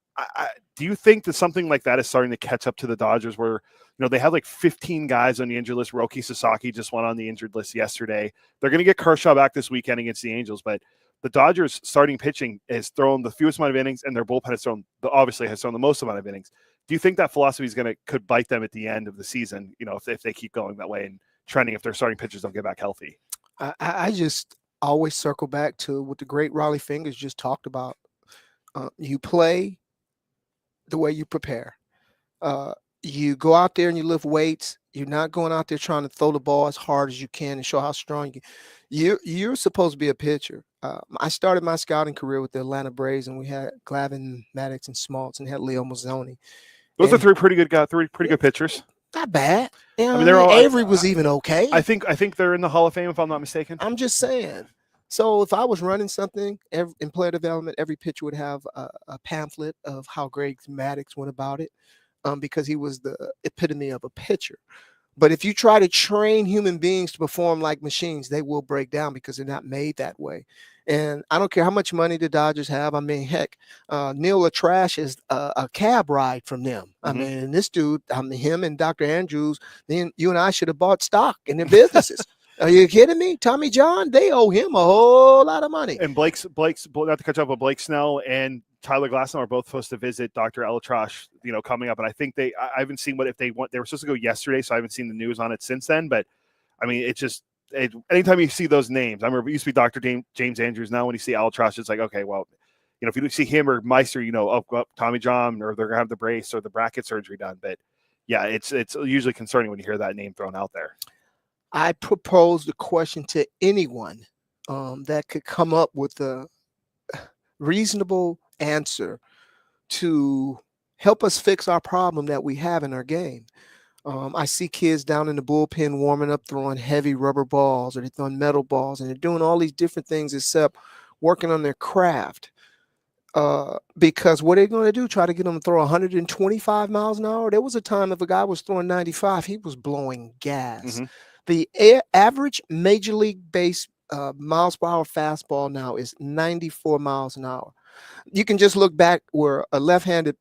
Speaker 5: Do you think that something like that is starting to catch up to the Dodgers where, they have like 15 guys on the injured list. Roki Sasaki just went on the injured list yesterday. They're going to get Kershaw back this weekend against the Angels, but the Dodgers starting pitching has thrown the fewest amount of innings, and their bullpen has thrown the most amount of innings. Do you think that philosophy could bite them at the end of the season, if they keep going that way and trending if their starting pitchers don't get back healthy?
Speaker 6: I just always circle back to what the great Rollie Fingers just talked about. You play the way you prepare. You go out there and you lift weights. You're not going out there trying to throw the ball as hard as you can and show how strong you're supposed to be a pitcher. I started my scouting career with the Atlanta Braves, and we had Glavine, Maddox, and Smaltz, and had Leo Mazzoni.
Speaker 5: Those are three pretty good pitchers.
Speaker 6: Not bad.
Speaker 5: Avery
Speaker 6: was even okay.
Speaker 5: I think they're in the Hall of Fame if I'm not mistaken.
Speaker 6: I'm just saying. So if I was running something in player development, every pitcher would have a pamphlet of how Greg Maddox went about it, because he was the epitome of a pitcher. But if you try to train human beings to perform like machines, they will break down because they're not made that way. And I don't care how much money the Dodgers have. I mean, heck, Neil LaTrash is a cab ride from them. I mean, this dude, him and Dr. Andrews, then you and I should have bought stock in their businesses. Are you kidding me? Tommy John, they owe him a whole lot of money.
Speaker 5: And Blake's not to catch up with Blake Snell and Tyler Glasnow are both supposed to visit Dr. Elias, coming up. And I think I haven't seen what if they went. They were supposed to go yesterday, so I haven't seen the news on it since then. But I mean, anytime you see those names, I remember it used to be Dr. James Andrews. Now when you see Elias, it's like, okay, well, if you see him or Meister, Tommy John, or they're gonna have the brace or the bracket surgery done. But yeah, it's usually concerning when you hear that name thrown out there.
Speaker 6: I propose the question to anyone that could come up with a reasonable answer to help us fix our problem that we have in our game. I see kids down in the bullpen warming up, throwing heavy rubber balls, or they're throwing metal balls, and they're doing all these different things except working on their craft. Because what are they going to do? Try to get them to throw 125 miles an hour? There was a time if a guy was throwing 95, he was blowing gas. The average Major League base miles per hour fastball now is 94 miles an hour. You can just look back where a left-handed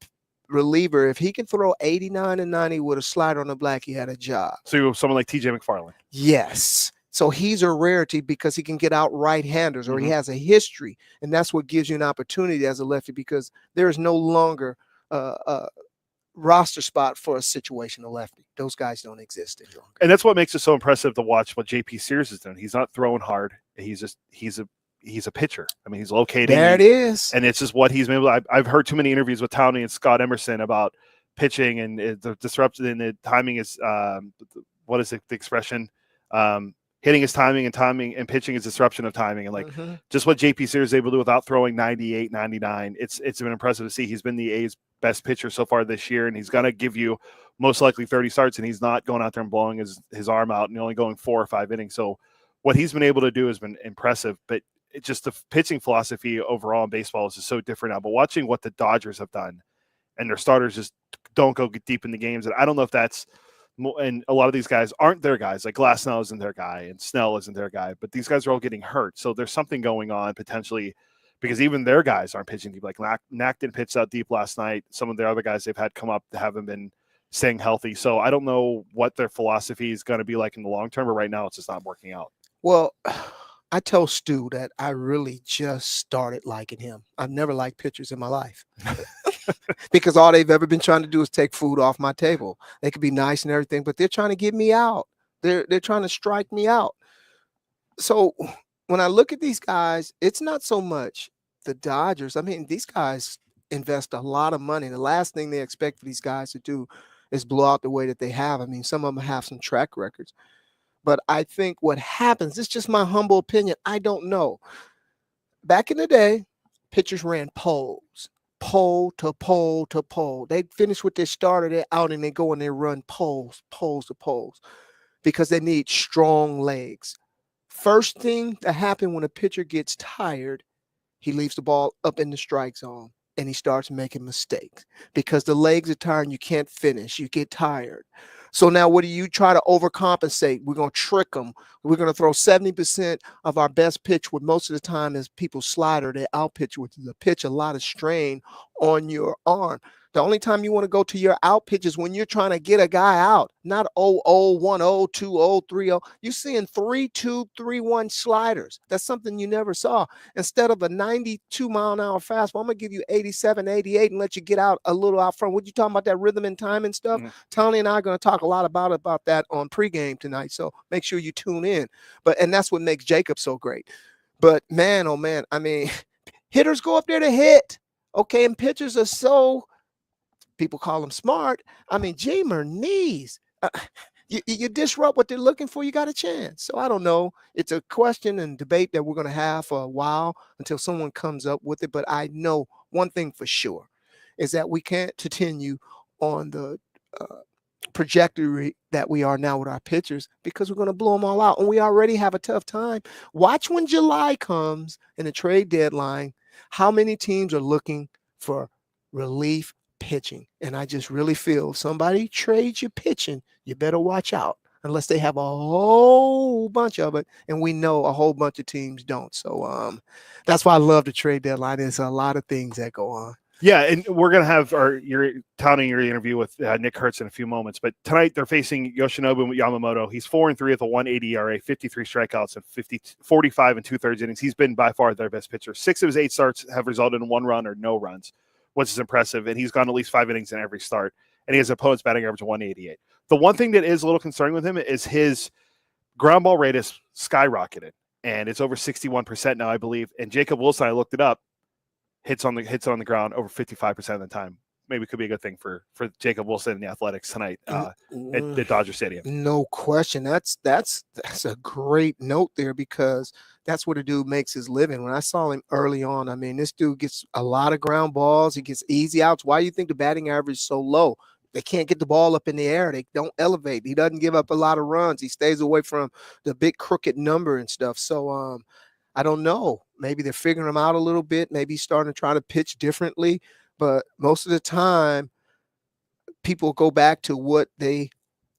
Speaker 6: reliever, if he can throw 89 and 90 with a slider on the black, he had a job.
Speaker 5: So you have someone like TJ McFarland.
Speaker 6: Yes. So he's a rarity because he can get out right-handers, or he has a history, and that's what gives you an opportunity as a lefty, because there is no longer a roster spot for a situational lefty. Those guys don't exist any longer.
Speaker 5: And that's what makes it so impressive to watch what JP Sears is doing. He's not throwing hard. He's a pitcher. I mean, he's locating.
Speaker 6: There it is.
Speaker 5: And it's just what he's been able to, I've heard too many interviews with Towny and Scott Emerson about pitching and the disruption and the timing is, what is the expression? Hitting is timing and pitching is disruption of timing. And like just what JP Sears is able to do without throwing 98, 99, it's been impressive to see. He's been the A's best pitcher so far this year, and he's going to give you most likely 30 starts, and he's not going out there and blowing his arm out and only going 4 or 5 innings. So what he's been able to do has been impressive, but it's just the pitching philosophy overall in baseball is just so different now. But watching what the Dodgers have done, and their starters just don't go get deep in the games, and I don't know if that's – and a lot of these guys aren't their guys. Like Glasnow isn't their guy, and Snell isn't their guy. But these guys are all getting hurt, so there's something going on potentially because even their guys aren't pitching deep. Like Knack didn't pitch out deep last night. Some of the other guys they've had come up haven't been staying healthy. So I don't know what their philosophy is going to be like in the long term, but right now it's just not working out.
Speaker 6: Well, I tell Stu that I really just started liking him. I've never liked pitchers in my life. Because all they've ever been trying to do is take food off my table. They could be nice and everything, but they're trying to get me out. They're trying to strike me out. So when I look at these guys, it's not so much the Dodgers. I mean, these guys invest a lot of money. The last thing they expect for these guys to do is blow out the way that they have. I mean, some of them have some track records. But I think what happens, it's just my humble opinion, I don't know. Back in the day, pitchers ran poles. Pole to pole to pole. They finish what they started it out and they go and they run poles to poles because they need strong legs. First thing that happens when a pitcher gets tired, he leaves the ball up in the strike zone and he starts making mistakes because the legs are tired and you can't finish. You get tired. So now what do you try to overcompensate? We're going to trick them. We're going to throw 70% of our best pitch, what most of the time is people's slider, they out pitch, which is a pitch, a lot of strain on your arm. The only time you want to go to your out pitch is when you're trying to get a guy out, not 0-0, 1-0, 2-0, 3-0. You're seeing 3-2, 3-1 sliders. That's something you never saw. Instead of a 92-mile-an-hour fastball, I'm going to give you 87, 88 and let you get out a little out front. What you talking about, that rhythm and time and stuff? Towny and I are going to talk a lot about that on pregame tonight, so make sure you tune in. And that's what makes Jacob so great. But, man, oh, man, I mean, hitters go up there to hit, okay, and pitchers are so – people call them smart. I mean, knees. You disrupt what they're looking for, you got a chance. So I don't know. It's a question and debate that we're going to have for a while until someone comes up with it. But I know one thing for sure is that we can't continue on the trajectory that we are now with our pitchers because we're going to blow them all out. And we already have a tough time. Watch when July comes and the trade deadline, how many teams are looking for relief pitching. And I just really feel if somebody trades you pitching, you better watch out unless they have a whole bunch of it. And we know a whole bunch of teams don't. So that's why I love the trade deadline. There's a lot of things that go on.
Speaker 5: Yeah, and we're going to have your interview with Nick Kurtz in a few moments. But tonight they're facing Yoshinobu Yamamoto. He's 4-3 with a 1.80 ERA, 53 strikeouts, and 45 and 2/3 innings. He's been by far their best pitcher. 6 of his 8 starts have resulted in 1 run or no runs, which is impressive. And he's gone at least 5 innings in every start. And he has opponent's batting average of 188. The one thing that is a little concerning with him is his ground ball rate is skyrocketed. And it's over 61% now, I believe. And Jacob Wilson, I looked it up, hits on the ground over 55% of the time. maybe could be a good thing for Jacob Wilson and the Athletics tonight at the Dodger Stadium.
Speaker 6: No question. That's a great note there, because that's where the dude makes his living. When I saw him early on, I mean, this dude gets a lot of ground balls. He gets easy outs. Why do you think the batting average is so low? They can't get the ball up in the air. They don't elevate. He doesn't give up a lot of runs. He stays away from the big crooked number and stuff. So I don't know. Maybe they're figuring him out a little bit. Maybe he's starting to try to pitch differently. But most of the time, people go back to what they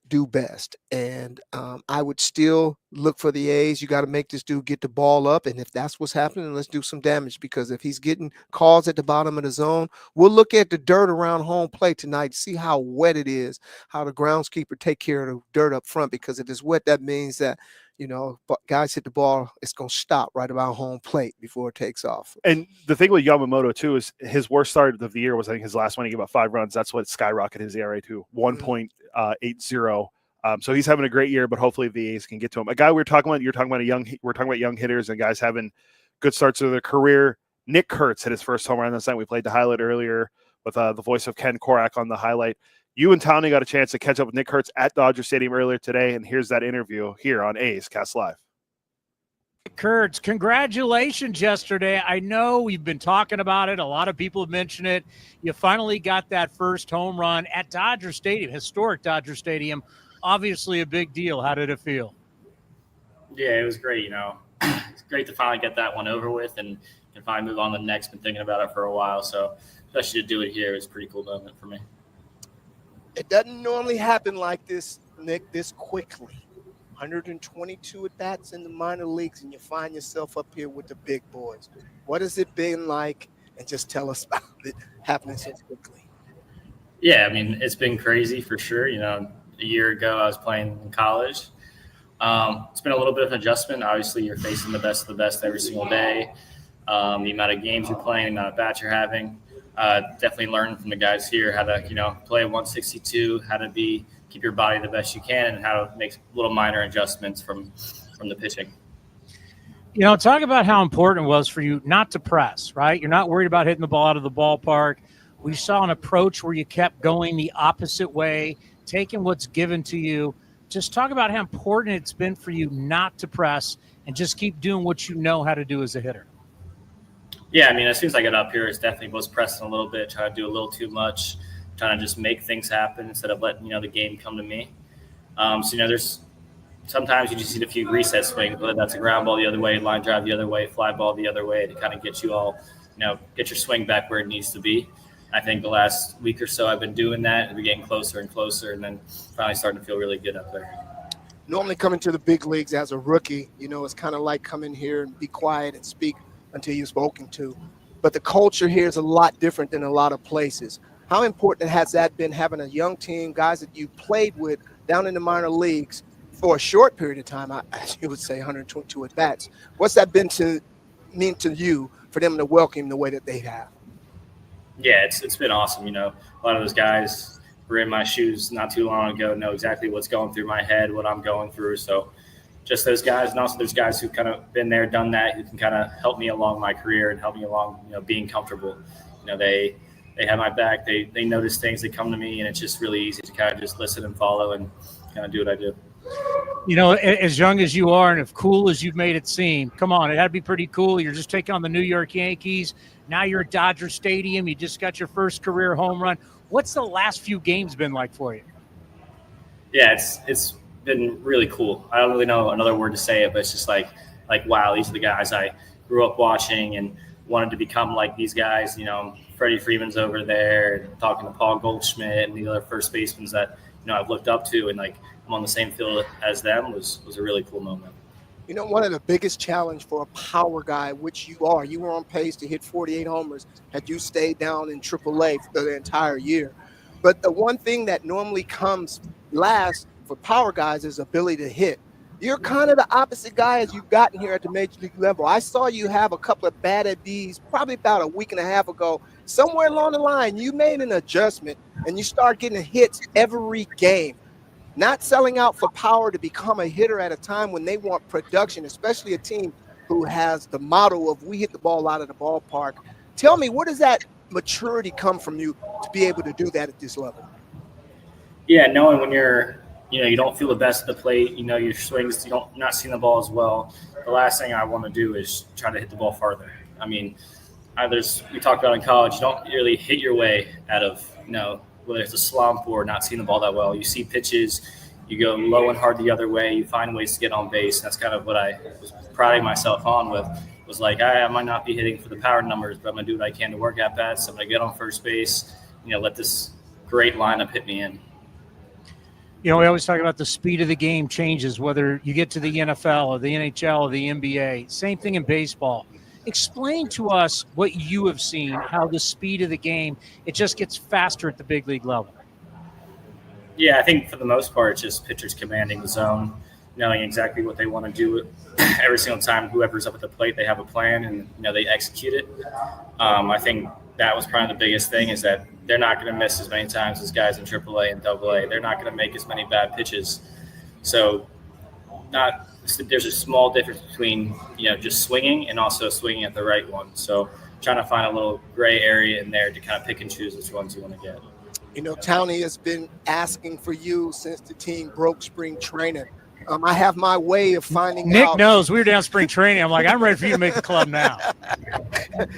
Speaker 6: do best. And I would still look for the A's. You got to make this dude get the ball up. And if that's what's happening, let's do some damage, because if he's getting calls at the bottom of the zone, we'll look at the dirt around home plate tonight, see how wet it is, how the groundskeeper take care of the dirt up front, because if it's wet, that means that, you know, guys hit the ball, it's going to stop right about home plate before it takes off.
Speaker 5: And the thing with Yamamoto, too, is his worst start of the year was, I think, his last one. He gave up 5 runs. That's what skyrocketed his ERA to 1.80. So he's having a great year, but hopefully the A's can get to him. A guy we're talking about young hitters and guys having good starts to their career. Nick Kurtz hit his first home run this night. We played the highlight earlier with the voice of Ken Korak on the highlight. You and Towny got a chance to catch up with Nick Kurtz at Dodger Stadium earlier today, and here's that interview here on A's Cast Live.
Speaker 8: Kurtz, congratulations yesterday. I know we've been talking about it. A lot of people have mentioned it. You finally got that first home run at Dodger Stadium, historic Dodger Stadium. Obviously a big deal. How did it feel?
Speaker 17: Yeah, it was great. You know, it's great to finally get that one over with and finally move on to the next. Been thinking about it for a while. So especially to do it here is a pretty cool moment for me.
Speaker 6: It doesn't normally happen like this, Nick, this quickly. 122 at-bats in the minor leagues, and you find yourself up here with the big boys. What has it been like? And just tell us about it happening so quickly.
Speaker 17: Yeah, I mean, it's been crazy for sure. You know, a year ago I was playing in college. It's been a little bit of an adjustment. Obviously, you're facing the best of the best every single day. The amount of games you're playing, the amount of bats you're having. Definitely learning from the guys here how to, play 162, how to keep your body the best you can, and how to make little minor adjustments from the pitching.
Speaker 8: Talk about how important it was for you not to press, right? You're not worried about hitting the ball out of the ballpark. We saw an approach where you kept going the opposite way, taking what's given to you. Just talk about how important it's been for you not to press and just keep doing what you know how to do as a hitter.
Speaker 17: Yeah, I mean, as soon as I got up here, it's definitely was pressing a little bit, trying to do a little too much, trying to just make things happen instead of letting, the game come to me. There's sometimes you just need a few reset swings, whether that's a ground ball the other way, line drive the other way, fly ball the other way, to kind of get you all, get your swing back where it needs to be. I think the last week or so I've been doing that, and we're getting closer and closer, and then finally starting to feel really good up there.
Speaker 6: Normally coming to the big leagues as a rookie, it's kind of like come in here and be quiet and speak until you're spoken to. But the culture here is a lot different than a lot of places. How important has that been, having a young team, guys that you played with down in the minor leagues for a short period of time, as you would say, 122 at-bats? What's that mean to you for them to welcome the way that they have?
Speaker 17: Yeah, it's been awesome. A lot of those guys were in my shoes not too long ago, know exactly what's going through my head, what I'm going through. So just those guys, and also there's guys who've kind of been there, done that, who can kind of help me along my career and help me along, being comfortable. They have my back. They notice things. They come to me, and it's just really easy to kind of just listen and follow and kind of do what I do.
Speaker 8: As young as you are and as cool as you've made it seem, come on, it had to be pretty cool. You're just taking on the New York Yankees. Now you're at Dodger Stadium. You just got your first career home run. What's the last few games been like for you?
Speaker 17: Yeah, it's been really cool. I don't really know another word to say it, but it's just like wow, these are the guys I grew up watching and wanted to become like these guys. Freddie Freeman's over there, and talking to Paul Goldschmidt and the other first basemen that I've looked up to, and I'm on the same field as them was a really cool moment.
Speaker 6: One of the biggest challenge for a power guy, which you are, you were on pace to hit 48 homers had you stayed down in AAA for the entire year. But the one thing that normally comes last for power guys is ability to hit. You're kind of the opposite guy as you've gotten here at the major league level. I saw you have a couple of bad at B's probably about a week and a half ago. Somewhere along the line, you made an adjustment and you start getting hits every game. Not selling out for power to become a hitter at a time when they want production, especially a team who has the motto of we hit the ball out of the ballpark. Tell me, what does that maturity come from you to be able to do that at this level?
Speaker 17: Yeah, knowing when you don't feel the best at the plate, your swings, not seeing the ball as well. The last thing I want to do is try to hit the ball farther. I mean, we talked about in college, you don't really hit your way out of, whether it's a slump or not seeing the ball that well. You see pitches, you go low and hard the other way, you find ways to get on base. And that's kind of what I was priding myself on with, was like, I might not be hitting for the power numbers, but I'm going to do what I can to work at bats. I'm going to get on first base, let this great lineup hit me in.
Speaker 8: We always talk about the speed of the game changes, whether you get to the NFL or the NHL or the NBA. Same thing in baseball. Explain to us what you have seen, how the speed of the game, it just gets faster at the big league level.
Speaker 17: Yeah, I think for the most part, it's just pitchers commanding the zone, knowing exactly what they want to do every single time. Whoever's up at the plate, they have a plan and, they execute it. I think that was probably the biggest thing, is that they're not going to miss as many times as guys in AAA and AA. They're not going to make as many bad pitches. So there's a small difference between, just swinging and also swinging at the right one. So trying to find a little gray area in there to kind of pick and choose which ones you want to get.
Speaker 6: Towny has been asking for you since the team broke spring training. I have my way of finding out.
Speaker 8: Nick knows we were down spring training. I'm like, I'm ready for you to make the club now.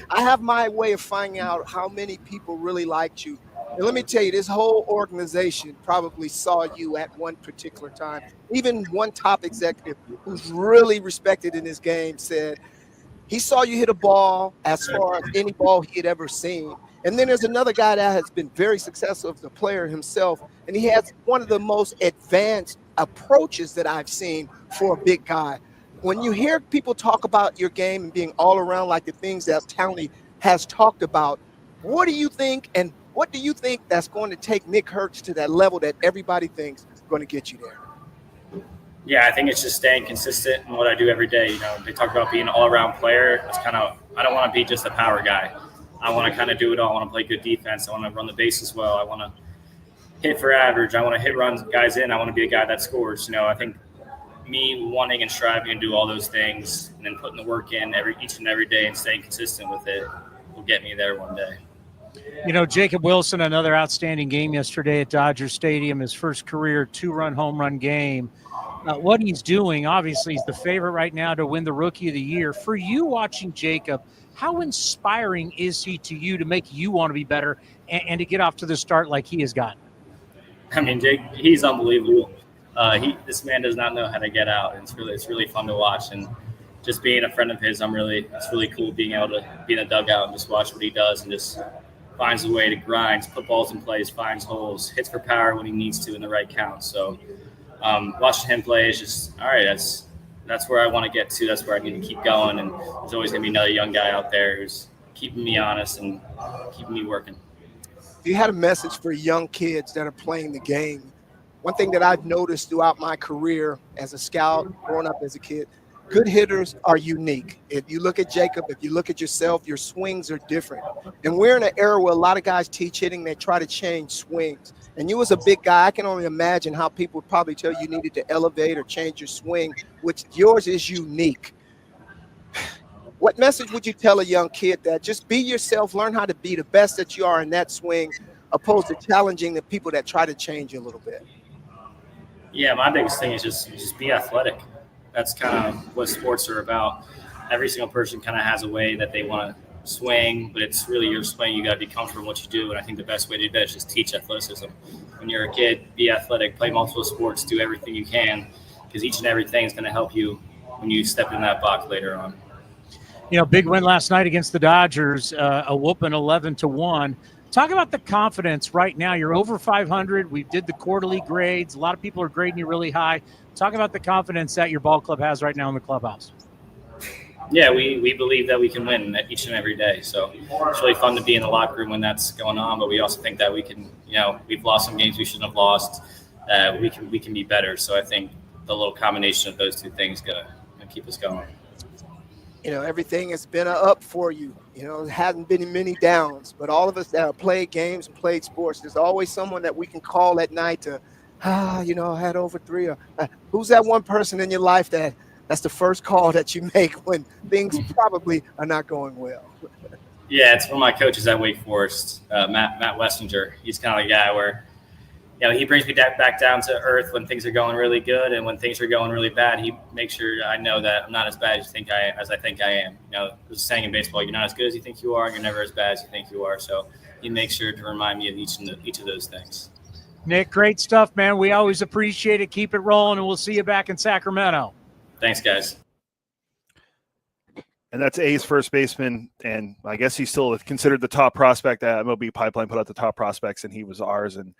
Speaker 6: I have my way of finding out how many people really liked you. And let me tell you, this whole organization probably saw you at one particular time. Even one top executive who's really respected in this game said he saw you hit a ball as far as any ball he had ever seen. And then there's another guy that has been very successful as a player himself, and he has one of the most advanced approaches that I've seen for a big guy. When you hear people talk about your game and being all around like the things that Towny has talked about, what do you think, and what do you think that's going to take Nick Kurtz to that level that everybody thinks is going to get you there?
Speaker 17: Yeah, I think it's just staying consistent in what I do every day. They talk about being an all-around player. It's I don't want to be just a power guy. I want to kind of do it all. I want to play good defense. I want to run the bases well. I want to hit for average. I want to hit runs guys in. I want to be a guy that scores. I think me wanting and striving to do all those things and then putting the work in each and every day and staying consistent with it will get me there one day.
Speaker 8: Jacob Wilson, another outstanding game yesterday at Dodger Stadium, his first career 2-run home run game. What he's doing, obviously, he's the favorite right now to win the Rookie of the Year. For you watching Jacob, how inspiring is he to you to make you want to be better and to get off to the start like he has gotten?
Speaker 17: I mean, Jake, he's unbelievable. This man does not know how to get out. It's really fun to watch, and just being a friend of his, it's really cool being able to be in the dugout and just watch what he does and just finds a way to grind, put balls in place, finds holes, hits for power when he needs to in the right count. So watching him play is just, all right, that's where I want to get to. That's where I need to keep going. And there's always going to be another young guy out there who's keeping me honest and keeping me working.
Speaker 6: If you had a message for young kids that are playing the game, one thing that I've noticed throughout my career as a scout, growing up as a kid, good hitters are unique. If you look at Jacob, if you look at yourself, your swings are different. And we're in an era where a lot of guys teach hitting, they try to change swings. And you as a big guy, I can only imagine how people would probably tell you needed to elevate or change your swing, which yours is unique. What message would you tell a young kid that just be yourself, learn how to be the best that you are in that swing, opposed to challenging the people that try to change you a little bit?
Speaker 17: Yeah, my biggest thing is just be athletic. That's kind of what sports are about. Every single person kind of has a way that they want to swing, but it's really your swing. You got to be comfortable in what you do, and I think the best way to do that is just teach athleticism. When you're a kid, be athletic, play multiple sports, do everything you can, because each and everything is going to help you when you step in that box later on.
Speaker 8: Big win last night against the Dodgers, a whooping 11-1. Talk about the confidence right now. You're over 500. We did the quarterly grades. A lot of people are grading you really high. Talk about the confidence that your ball club has right now in the clubhouse.
Speaker 17: Yeah, we believe that we can win each and every day. So it's really fun to be in the locker room when that's going on. But we also think that we can, we've lost some games we shouldn't have lost. We can be better. So I think the little combination of those two things gonna keep us going.
Speaker 6: Everything has been up for you. It hasn't been many downs, but all of us that have played games and played sports, there's always someone that we can call at night to, I had over 3. Who's that one person in your life that's the first call that you make when things probably are not going well?
Speaker 17: Yeah, it's one of my coaches at Wake Forest, Matt Wessinger. He's kind of the guy where, he brings me back down to earth when things are going really good, and when things are going really bad, he makes sure I know that I'm not as bad as I think I am. There's a saying in baseball: you're not as good as you think you are, and you're never as bad as you think you are. So he makes sure to remind me of each of those things.
Speaker 8: Nick, great stuff, man. We always appreciate it. Keep it rolling, and we'll see you back in Sacramento.
Speaker 17: Thanks, guys.
Speaker 5: And that's A's first baseman, and I guess he's still considered the top prospect. MLB Pipeline put out the top prospects, and he was ours, and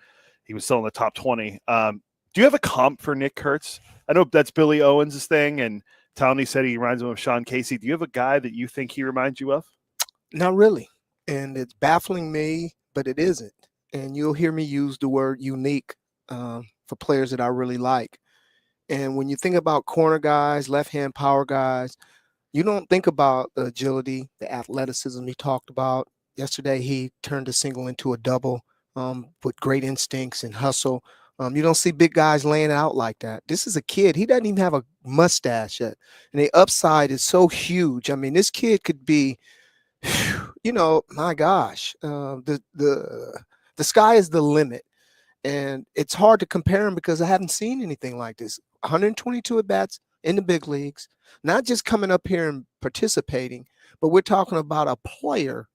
Speaker 5: he was still in the top 20. Do you have a comp for Nick Kurtz? I know that's Billy Owens' thing, and Towny said he reminds him of Sean Casey. Do you have a guy that you think he reminds you of?
Speaker 6: Not really, and it's baffling me, but it isn't. And you'll hear me use the word unique for players that I really like. And when you think about corner guys, left-hand power guys, you don't think about the agility, the athleticism he talked about. Yesterday, he turned a single into a double with great instincts and hustle. You don't see big guys laying out like that. This is a kid. He doesn't even have a mustache yet. And the upside is so huge. I mean, this kid could be, my gosh, the sky is the limit. And it's hard to compare him because I haven't seen anything like this. 122 at-bats in the big leagues, not just coming up here and participating, but we're talking about a player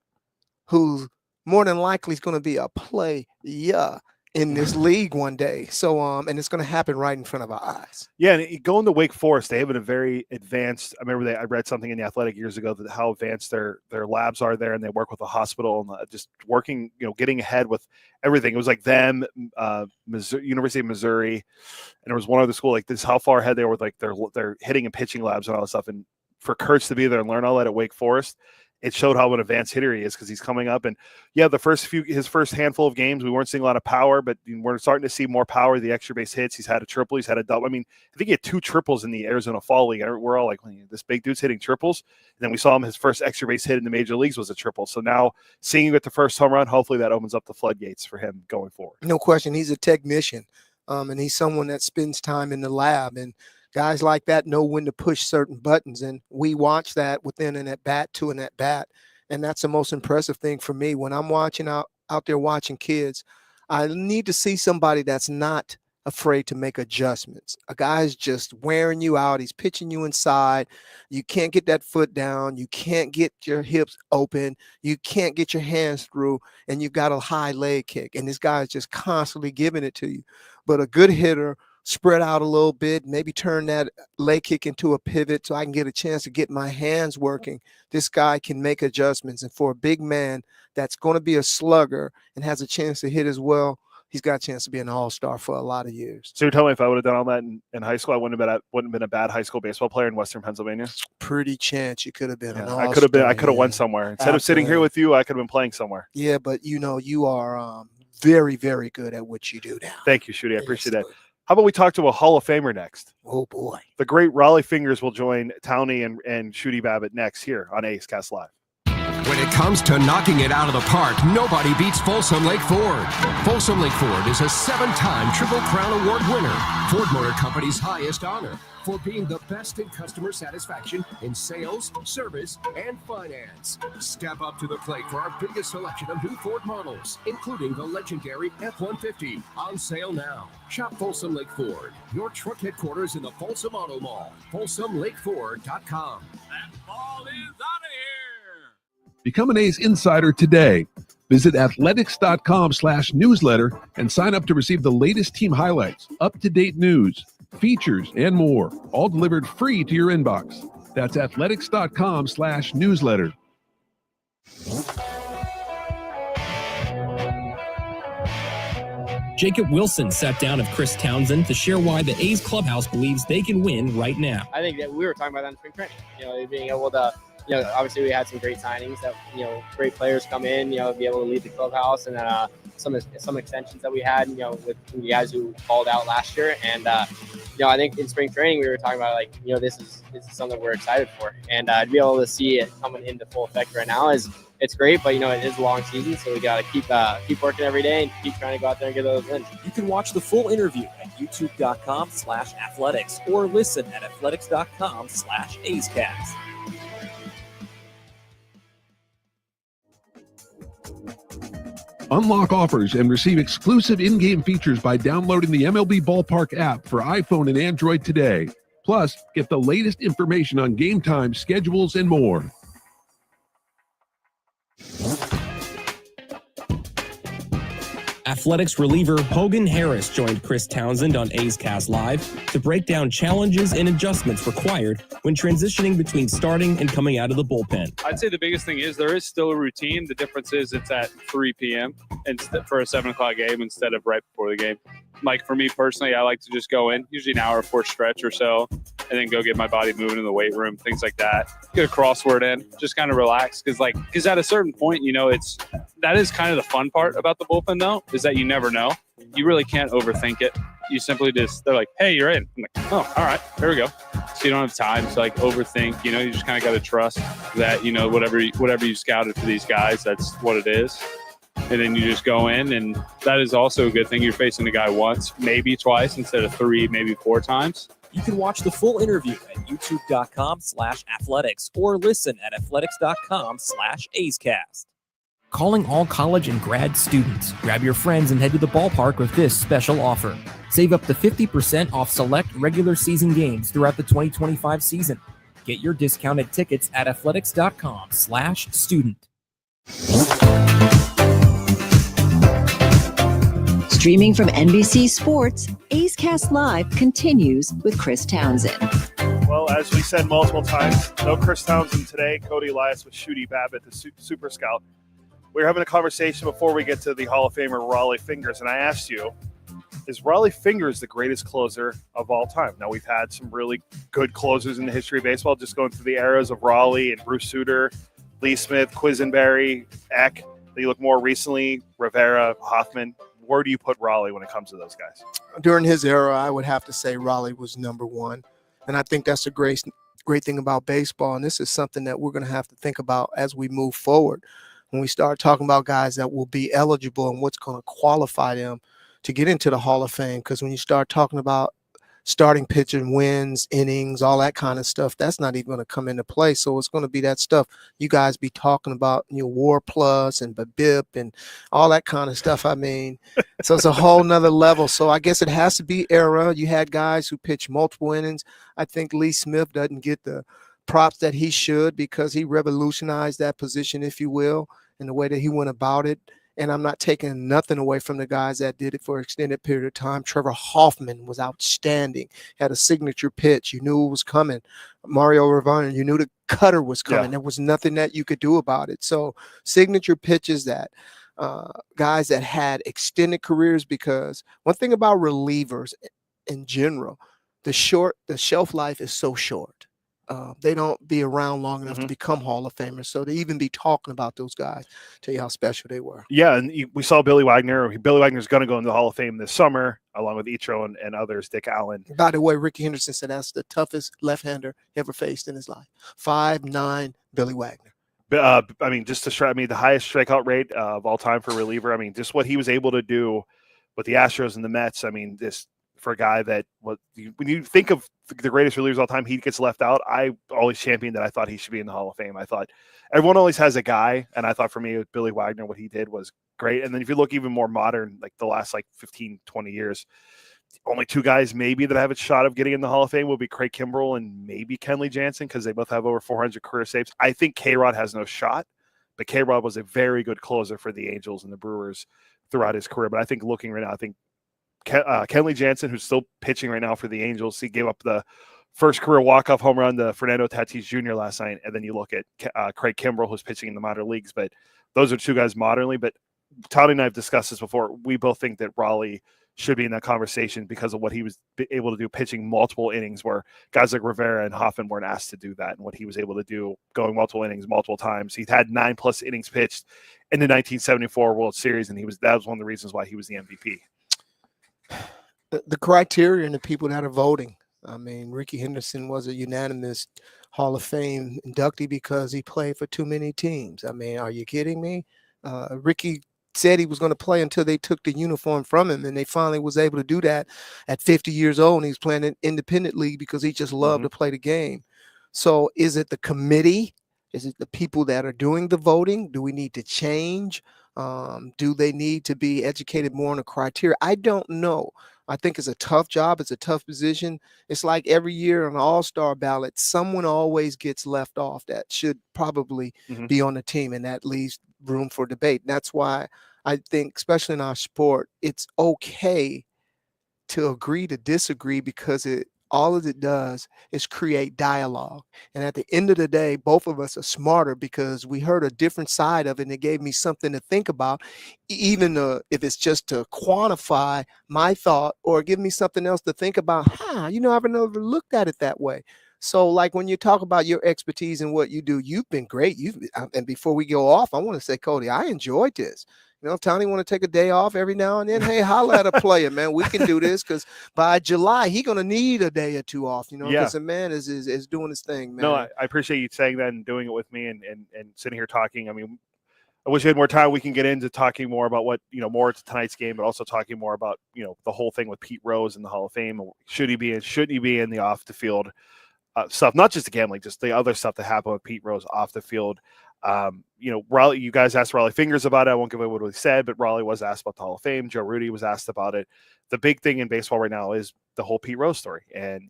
Speaker 6: who more than likely is going to be a player in this league one day. So, and it's going to happen right in front of our eyes.
Speaker 5: Yeah, and going to Wake Forest, they have a very advanced. I remember I read something in the Athletic years ago that how advanced their labs are there, and they work with a hospital and just working, getting ahead with everything. It was like them, University of Missouri, and there was one other school like this. How far ahead they were with like their hitting and pitching labs and all that stuff. And for Kurtz to be there and learn all that at Wake Forest, it showed how an advanced hitter he is because he's coming up. And yeah, his first handful of games, we weren't seeing a lot of power, but we're starting to see more power. The extra base hits, he's had a triple, he's had a double. I mean, I think he had 2 triples in the Arizona Fall League. We're all like, this big dude's hitting triples. And then we saw him, his first extra base hit in the major leagues was a triple. So now seeing him at the first home run, hopefully that opens up the floodgates for him going forward.
Speaker 6: No question. He's a technician, and he's someone that spends time in the lab. And guys like that know when to push certain buttons. And we watch that within an at-bat to an at-bat. And that's the most impressive thing for me. When I'm watching out there watching kids, I need to see somebody that's not afraid to make adjustments. A guy's just wearing you out. He's pitching you inside. You can't get that foot down. You can't get your hips open. You can't get your hands through, and you've got a high leg kick. And this guy's just constantly giving it to you. But a good hitter, spread out a little bit, maybe turn that leg kick into a pivot so I can get a chance to get my hands working. This guy can make adjustments. And for a big man that's going to be a slugger and has a chance to hit as well, he's got a chance to be an all-star for a lot of years.
Speaker 5: So you're telling me if I would have done all that in high school, I wouldn't have been a bad high school baseball player in Western Pennsylvania?
Speaker 6: Pretty chance you could have been an all-star.
Speaker 5: I could have won somewhere. Instead of sitting here with you, I could have been playing somewhere.
Speaker 6: Yeah, but you are very, very good at what you do now.
Speaker 5: Thank you, Shooty. I appreciate that. How about we talk to a Hall of Famer next?
Speaker 6: Oh, boy.
Speaker 5: The great Rollie Fingers will join Towny and Shooty Babitt next here on A's Cast Live.
Speaker 10: When it comes to knocking it out of the park, nobody beats Folsom Lake Ford. Folsom Lake Ford is a 7-time Triple Crown Award winner, Ford Motor Company's highest honor, for being the best in customer satisfaction in sales, service, and finance. Step up to the plate for our biggest selection of new Ford models, including the legendary F-150, on sale now. Shop Folsom Lake Ford, your truck headquarters in the Folsom Auto Mall, folsomlakeford.com.
Speaker 3: That ball is out of here.
Speaker 13: Become an A's insider today. Visit athletics.com/newsletter and sign up to receive the latest team highlights, up-to-date news, features, and more, all delivered free to your inbox. That's athletics.com/newsletter.
Speaker 16: Jacob Wilson sat down with Chris Townsend to share why the A's clubhouse believes they can win right now.
Speaker 15: I think that we were talking about that in spring training, being able to, obviously we had some great signings that, great players come in, be able to lead the clubhouse, and then some extensions that we had, with the guys who called out last year. And, I think in spring training, we were talking about this is something we're excited for. And to be able to see it coming into full effect right now it's great, but it is a long season, so we got to keep working every day and keep trying to go out there and get those wins.
Speaker 18: You can watch the full interview at youtube.com/athletics or listen at athletics.com/A'sCast.
Speaker 13: Unlock offers and receive exclusive in-game features by downloading the MLB Ballpark app for iPhone and Android today. Plus, get the latest information on game time, schedules, and more.
Speaker 11: Athletics reliever Hogan Harris joined Chris Townsend on A's Cast Live to break down challenges and adjustments required when transitioning between starting and coming out of the bullpen.
Speaker 19: I'd say the biggest thing is there is still a routine. The difference is it's at 3 p.m. for a 7 o'clock game instead of right before the game. Like for me personally, I like to just go in, usually an hour before stretch or so, and then go get my body moving in the weight room, things like that. Get a crossword in, just kind of relax. Because at a certain point, that is kind of the fun part about the bullpen though, is that you never know. You really can't overthink it. You simply they're like, hey, you're in. I'm like, oh, all right, here we go. So you don't have time to overthink, you just kind of got to trust that, whatever you scouted for these guys, that's what it is. And then you just go in, and that is also a good thing. You're facing the guy once, maybe twice, instead of 3, maybe 4 times.
Speaker 18: You can watch the full interview at youtube.com/athletics or listen at athletics.com/A'sCast.
Speaker 16: Calling all college and grad students. Grab your friends and head to the ballpark with this special offer. Save up to 50% off select regular season games throughout the 2025 season. Get your discounted tickets at athletics.com/student.
Speaker 1: Streaming from NBC Sports, A's Cast Live continues with Chris Townsend.
Speaker 5: Well, as we said multiple times, no Chris Townsend today. Cody Elias with Shooty Babitt, the super scout. We were having a conversation before we get to the Hall of Famer Rollie Fingers, and I asked you, is Rollie Fingers the greatest closer of all time? Now, we've had some really good closers in the history of baseball, just going through the eras of Rollie and Bruce Sutter, Lee Smith, Quisenberry, Eck. You look more recently, Rivera, Hoffman. Where do you put Rollie when it comes to those guys?
Speaker 6: During his era, I would have to say Rollie was number one. And I think that's a great thing about baseball. And this is something that we're going to have to think about as we move forward. When we start talking about guys that will be eligible and what's going to qualify them to get into the Hall of Fame. Because when you start talking about starting pitching, wins, innings, all that kind of stuff, that's not even going to come into play. So it's going to be that stuff you guys be talking about, WAR plus and BABIP and all that kind of stuff. I mean, so it's a whole nother level. So I guess it has to be era. You had guys who pitched multiple innings. I think Lee Smith doesn't get the props that he should because he revolutionized that position, if you will, in the way that he went about it. And I'm not taking nothing away from the guys that did it for an extended period of time. Trevor Hoffman was outstanding, had a signature pitch. You knew it was coming. Mario Rivera, you knew the cutter was coming. Yeah. There was nothing that you could do about it. So signature pitches that guys that had extended careers, because one thing about relievers in general, the shelf life is so short. They don't be around long enough to become Hall of Famers. So to even be talking about those guys, tell you how special they were.
Speaker 5: Yeah, and we saw Billy Wagner. Billy Wagner's going to go into the Hall of Fame this summer, along with Ichiro and others, Dick Allen.
Speaker 6: By the way, Ricky Henderson said that's the toughest left-hander he ever faced in his life. 5'9", Billy Wagner.
Speaker 5: I mean, the highest strikeout rate of all time for reliever. I mean, just what he was able to do with the Astros and the Mets. I mean, this for a guy that when you think of the greatest relievers of all time, he gets left out. I always championed that. I thought he should be in the Hall of Fame. I thought everyone always has a guy, and I thought for me with Billy Wagner, what he did was great. And then if you look even more modern, like the last 15, 20 years, only 2 guys maybe that have a shot of getting in the Hall of Fame will be Craig Kimbrell and maybe Kenley Jansen, because they both have over 400 career saves. I think K-Rod has no shot, but K-Rod was a very good closer for the Angels and the Brewers throughout his career. But I think looking right now, I think Kenley Jansen, who's still pitching right now for the Angels, he gave up the first career walk-off home run to Fernando Tatis Jr. last night. And then you look at Craig Kimbrell, who's pitching in the minor leagues. But those are 2 guys modernly. But Towny and I have discussed this before. We both think that Rollie should be in that conversation because of what he was able to do pitching multiple innings, where guys like Rivera and Hoffman weren't asked to do that, and what he was able to do going multiple innings multiple times. He had 9+ innings pitched in the 1974 World Series, and that was one of the reasons why he was the MVP.
Speaker 6: The criteria and the people that are voting. I mean, Ricky Henderson was a unanimous Hall of Fame inductee because he played for too many teams. I mean, are you kidding me? Ricky said he was going to play until they took the uniform from him, and they finally was able to do that at 50 years old. And he's playing an independent league because he just loved to play the game. So is it the committee Is it the people that are doing the voting? Do we need to change? Do they need to be educated more on the criteria? I don't know. I think it's a tough job. It's a tough position. It's like every year on an all-star ballot, someone always gets left off that should probably be on the team, and that leaves room for debate. And that's why I think, especially in our sport, it's okay to agree to disagree, because all it does is create dialogue. And at the end of the day, both of us are smarter because we heard a different side of it, and it gave me something to think about, even if it's just to quantify my thought or give me something else to think about. I've never looked at it that way. So like when you talk about your expertise and what you do, you've been great. And before we go off, I want to say, Cody, I enjoyed this. If Towny want to take a day off every now and then, hey, holla at a player, man. We can do this, because by July, he's going to need a day or two off, because the man is doing his thing, man.
Speaker 5: No, I appreciate you saying that and doing it with me and sitting here talking. I mean, I wish we had more time. We can get into talking more about what, more to tonight's game, but also talking more about, the whole thing with Pete Rose in the Hall of Fame. Shouldn't he be in the off the field stuff, not just the gambling, just the other stuff that happened with Pete Rose off the field. Rollie, you guys asked Rollie Fingers about it. I won't give away what he said, but Rollie was asked about the Hall of Fame. Rudi was asked about it. The big thing in baseball right now is the whole Pete Rose story. And,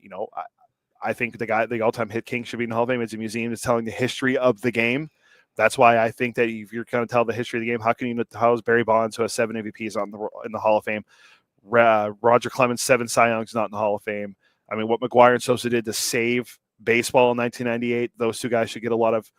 Speaker 5: I think the all-time hit king should be in the Hall of Fame. It's a museum that's telling the history of the game. That's why I think that if you're going to tell the history of the game, how is Barry Bonds, who has 7 MVPs in the Hall of Fame, Roger Clemens, 7 Cy Youngs, not in the Hall of Fame. I mean, what McGwire and Sosa did to save baseball in 1998, those two guys should get a lot of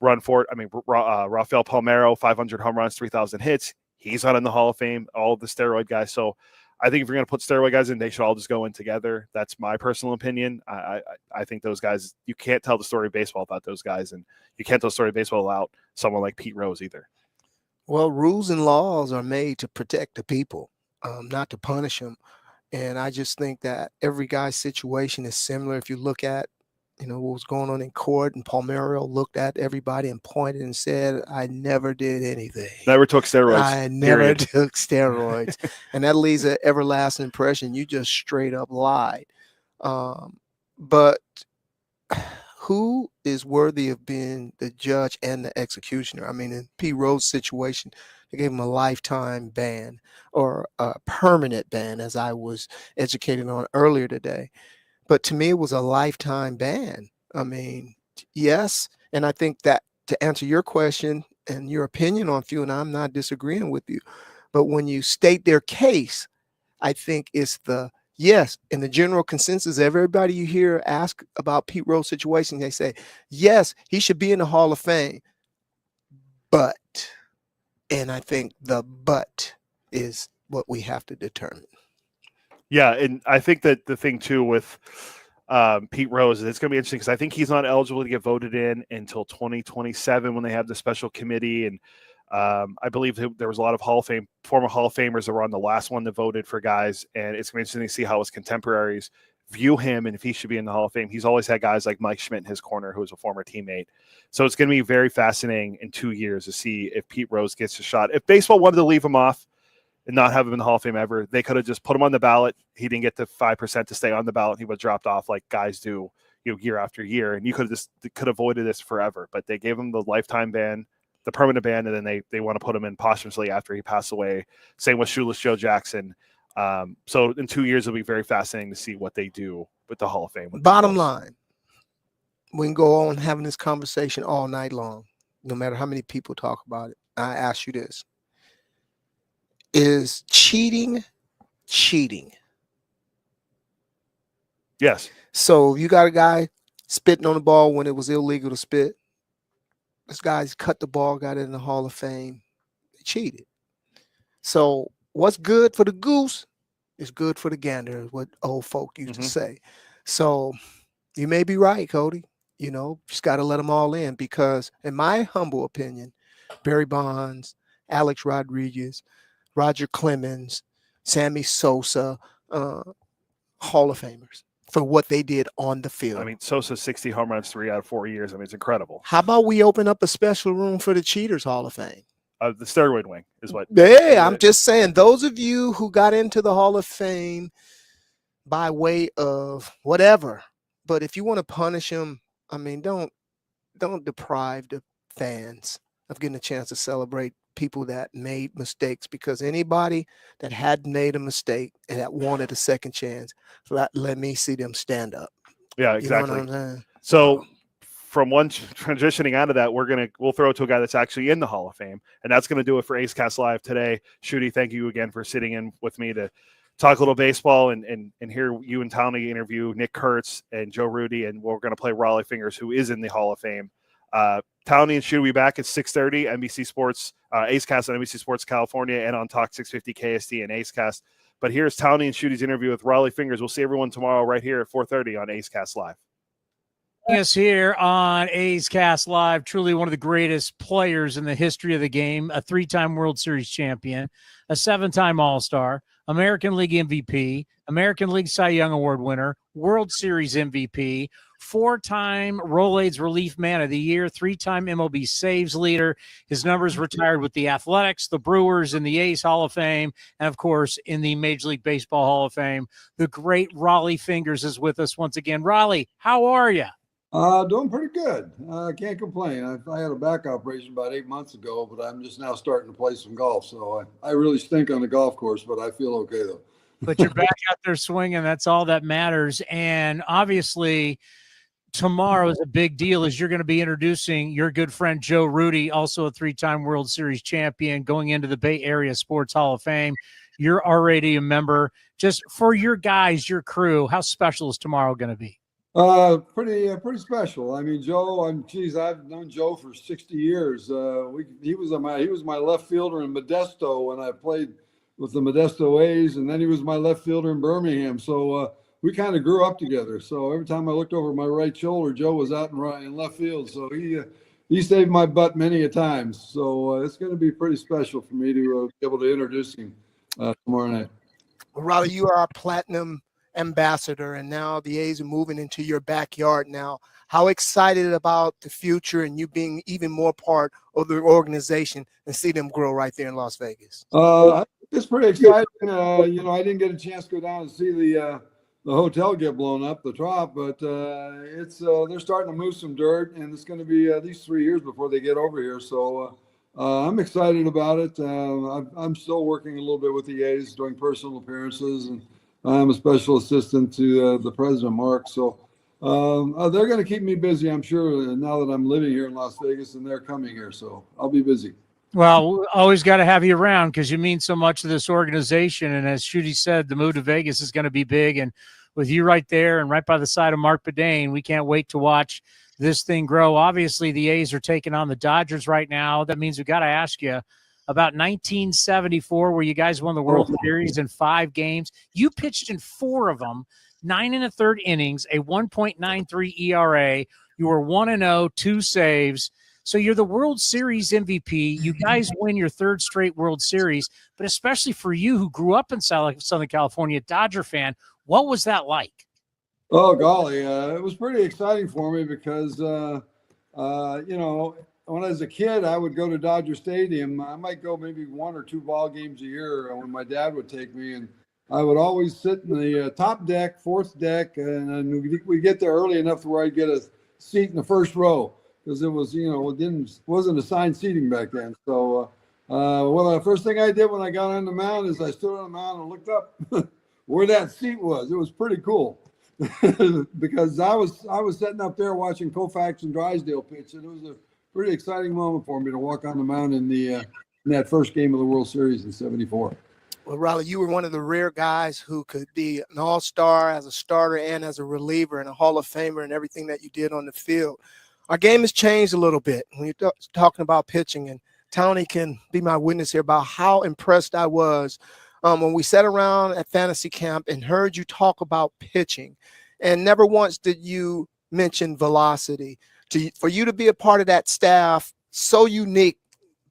Speaker 5: run for it. I mean, Rafael Palmeiro, 500 home runs, 3,000 hits. He's not in the Hall of Fame. All the steroid guys. So I think if you're going to put steroid guys in, they should all just go in together. That's my personal opinion. I think those guys, you can't tell the story of baseball without those guys, and you can't tell the story of baseball without someone like Pete Rose either.
Speaker 6: Well, rules and laws are made to protect the people, not to punish them. And I just think that every guy's situation is similar. If you look at what was going on in court, and Palmeiro looked at everybody and pointed and said, I never did anything.
Speaker 5: Never took steroids.
Speaker 6: I never took steroids. And that leaves an everlasting impression. You just straight up lied. But who is worthy of being the judge and the executioner? I mean, in Pete Rose's situation, they gave him a lifetime ban, or a permanent ban, as I was educated on earlier today. But to me, it was a lifetime ban. I mean, yes. And I think that to answer your question and your opinion on few, and I'm not disagreeing with you, but when you state their case, I think it's yes. And the general consensus, everybody you hear ask about Pete Rose's situation, they say, yes, he should be in the Hall of Fame. But, and I think the but is what we have to determine.
Speaker 5: Yeah, and I think that the thing, too, with Pete Rose, it's going to be interesting because I think he's not eligible to get voted in until 2027 when they have the special committee. And I believe there was a lot of former Hall of Famers that were on the last one that voted for guys. And it's going to be interesting to see how his contemporaries view him and if he should be in the Hall of Fame. He's always had guys like Mike Schmidt in his corner, who was a former teammate. So it's going to be very fascinating in 2 years to see if Pete Rose gets a shot. If baseball wanted to leave him off and not have him in the Hall of Fame ever, they could have just put him on the ballot. He didn't get the 5% to stay on the ballot. He would have dropped off like guys do, year after year. And you could have avoided this forever. But they gave him the lifetime ban, the permanent ban, and then they want to put him in posthumously after he passed away. Same with Shoeless Joe Jackson. So in 2 years, it'll be very fascinating to see what they do with the Hall of Fame.
Speaker 6: Bottom line, we can go on having this conversation all night long, no matter how many people talk about it. I ask you this. Is cheating?
Speaker 5: Yes.
Speaker 6: So you got a guy spitting on the ball when it was illegal to spit. This guy's cut the ball, got it in the Hall of Fame. They cheated. So what's good for the goose is good for the gander, is what old folk used to say. So you may be right, Cody. Just got to let them all in, because in my humble opinion, Barry Bonds, Alex Rodriguez, Roger Clemens, Sammy Sosa, Hall of Famers for what they did on the field.
Speaker 5: I mean, Sosa 60 home runs 3 out of 4 years. I mean, it's incredible.
Speaker 6: How about we open up a special room for the Cheaters Hall of Fame?
Speaker 5: The steroid wing is what.
Speaker 6: Yeah, I'm just saying, those of you who got into the Hall of Fame by way of whatever, but if you want to punish them, I mean, don't don't deprive the fans of getting a chance to celebrate people that made mistakes, because anybody that had made a mistake and that wanted a second chance, let me see them stand up.
Speaker 5: Yeah, exactly.
Speaker 6: You know what I'm saying?
Speaker 5: So from one transitioning out of that, we'll throw it to a guy that's actually in the Hall of Fame, and that's going to do it for A's Cast Live today. Shooty, thank you again for sitting in with me to talk a little baseball and hear you and Towny interview Nick Kurtz and Joe Rudi, and we're going to play Rollie Fingers, who is in the Hall of Fame. Towny and Shooty will be back at 6:30, NBC Sports, A's Cast on NBC Sports California, and on Talk 650 KSD and A's Cast. But here's Towny and Shooty's interview with Rollie Fingers. We'll see everyone tomorrow right here at 4:30 on A's Cast Live.
Speaker 8: Us here on A's Cast Live, truly one of the greatest players in the history of the game, a 3-time World Series champion, a 7-time All-Star, American League MVP, American League Cy Young Award winner, World Series MVP, 4-time Rolaids Relief Man of the Year, 3-time MLB saves leader. His numbers retired with the Athletics, the Brewers, in the A's Hall of Fame, and, of course, in the Major League Baseball Hall of Fame. The great Rollie Fingers is with us once again. Rollie, how are you?
Speaker 20: Doing pretty good. Can't complain. I had a back operation about 8 months ago, but I'm just now starting to play some golf. So I really stink on the golf course, but I feel okay, though.
Speaker 8: But you're back out there swinging. That's all that matters. And obviously, tomorrow is a big deal, as you're going to be introducing your good friend Joe Rudi, also a 3-time World Series champion, going into the Bay Area Sports Hall of Fame. You're already a member. Just for your guys, your crew, how special is tomorrow going to be?
Speaker 20: Pretty special. I mean, Joe, I've known Joe for 60 years. He was my left fielder in Modesto when I played with the Modesto A's, and then he was my left fielder in Birmingham. So we kind of grew up together. So every time I looked over my right shoulder, Joe was out in left field. So he saved my butt many a times. So it's going to be pretty special for me to be able to introduce him tomorrow night.
Speaker 6: Well, Rollie, you are our platinum ambassador, and now the A's are moving into your backyard now. How excited about the future and you being even more part of the organization and see them grow right there in Las Vegas?
Speaker 20: It's pretty exciting. I didn't get a chance to go down and see the hotel get blown up, the Trop, but they're starting to move some dirt, and it's going to be at least 3 years before they get over here. So I'm excited about it. I'm still working a little bit with the A's, doing personal appearances, and I'm a special assistant to the president, Mark. So they're going to keep me busy, I'm sure, now that I'm living here in Las Vegas and they're coming here. So I'll be busy.
Speaker 8: Well, always got to have you around because you mean so much to this organization. And as Shooty said, the move to Vegas is going to be big. And with you right there and right by the side of Mark Bedane, we can't wait to watch this thing grow. Obviously, the A's are taking on the Dodgers right now. That means we got to ask you about 1974, where you guys won the World Series in 5 games. You pitched in 4 of them, 9 1/3 innings, a 1.93 ERA. You were 1-0, 2 saves. So you're the World Series MVP. You guys win your 3rd straight World Series, but especially for you who grew up in Southern California, Dodger fan, what was that like?
Speaker 20: Oh, golly. It was pretty exciting for me because, when I was a kid, I would go to Dodger Stadium. I might go maybe 1 or 2 ball games a year when my dad would take me, and I would always sit in the top deck, 4th deck, and we'd get there early enough to where I'd get a seat in the first row because it was, wasn't assigned seating back then. So, the first thing I did when I got on the mound is I stood on the mound and looked up where that seat was. It was pretty cool because I was sitting up there watching Koufax and Drysdale pitch, and it was a pretty exciting moment for me to walk on the mound in that first game of the World Series in '74.
Speaker 6: Well, Rollie, you were one of the rare guys who could be an all-star as a starter and as a reliever and a Hall of Famer and everything that you did on the field. Our game has changed a little bit when you're talking about pitching, and Towny can be my witness here about how impressed I was when we sat around at fantasy camp and heard you talk about pitching, and never once did you mention velocity. For you to be a part of that staff, so unique,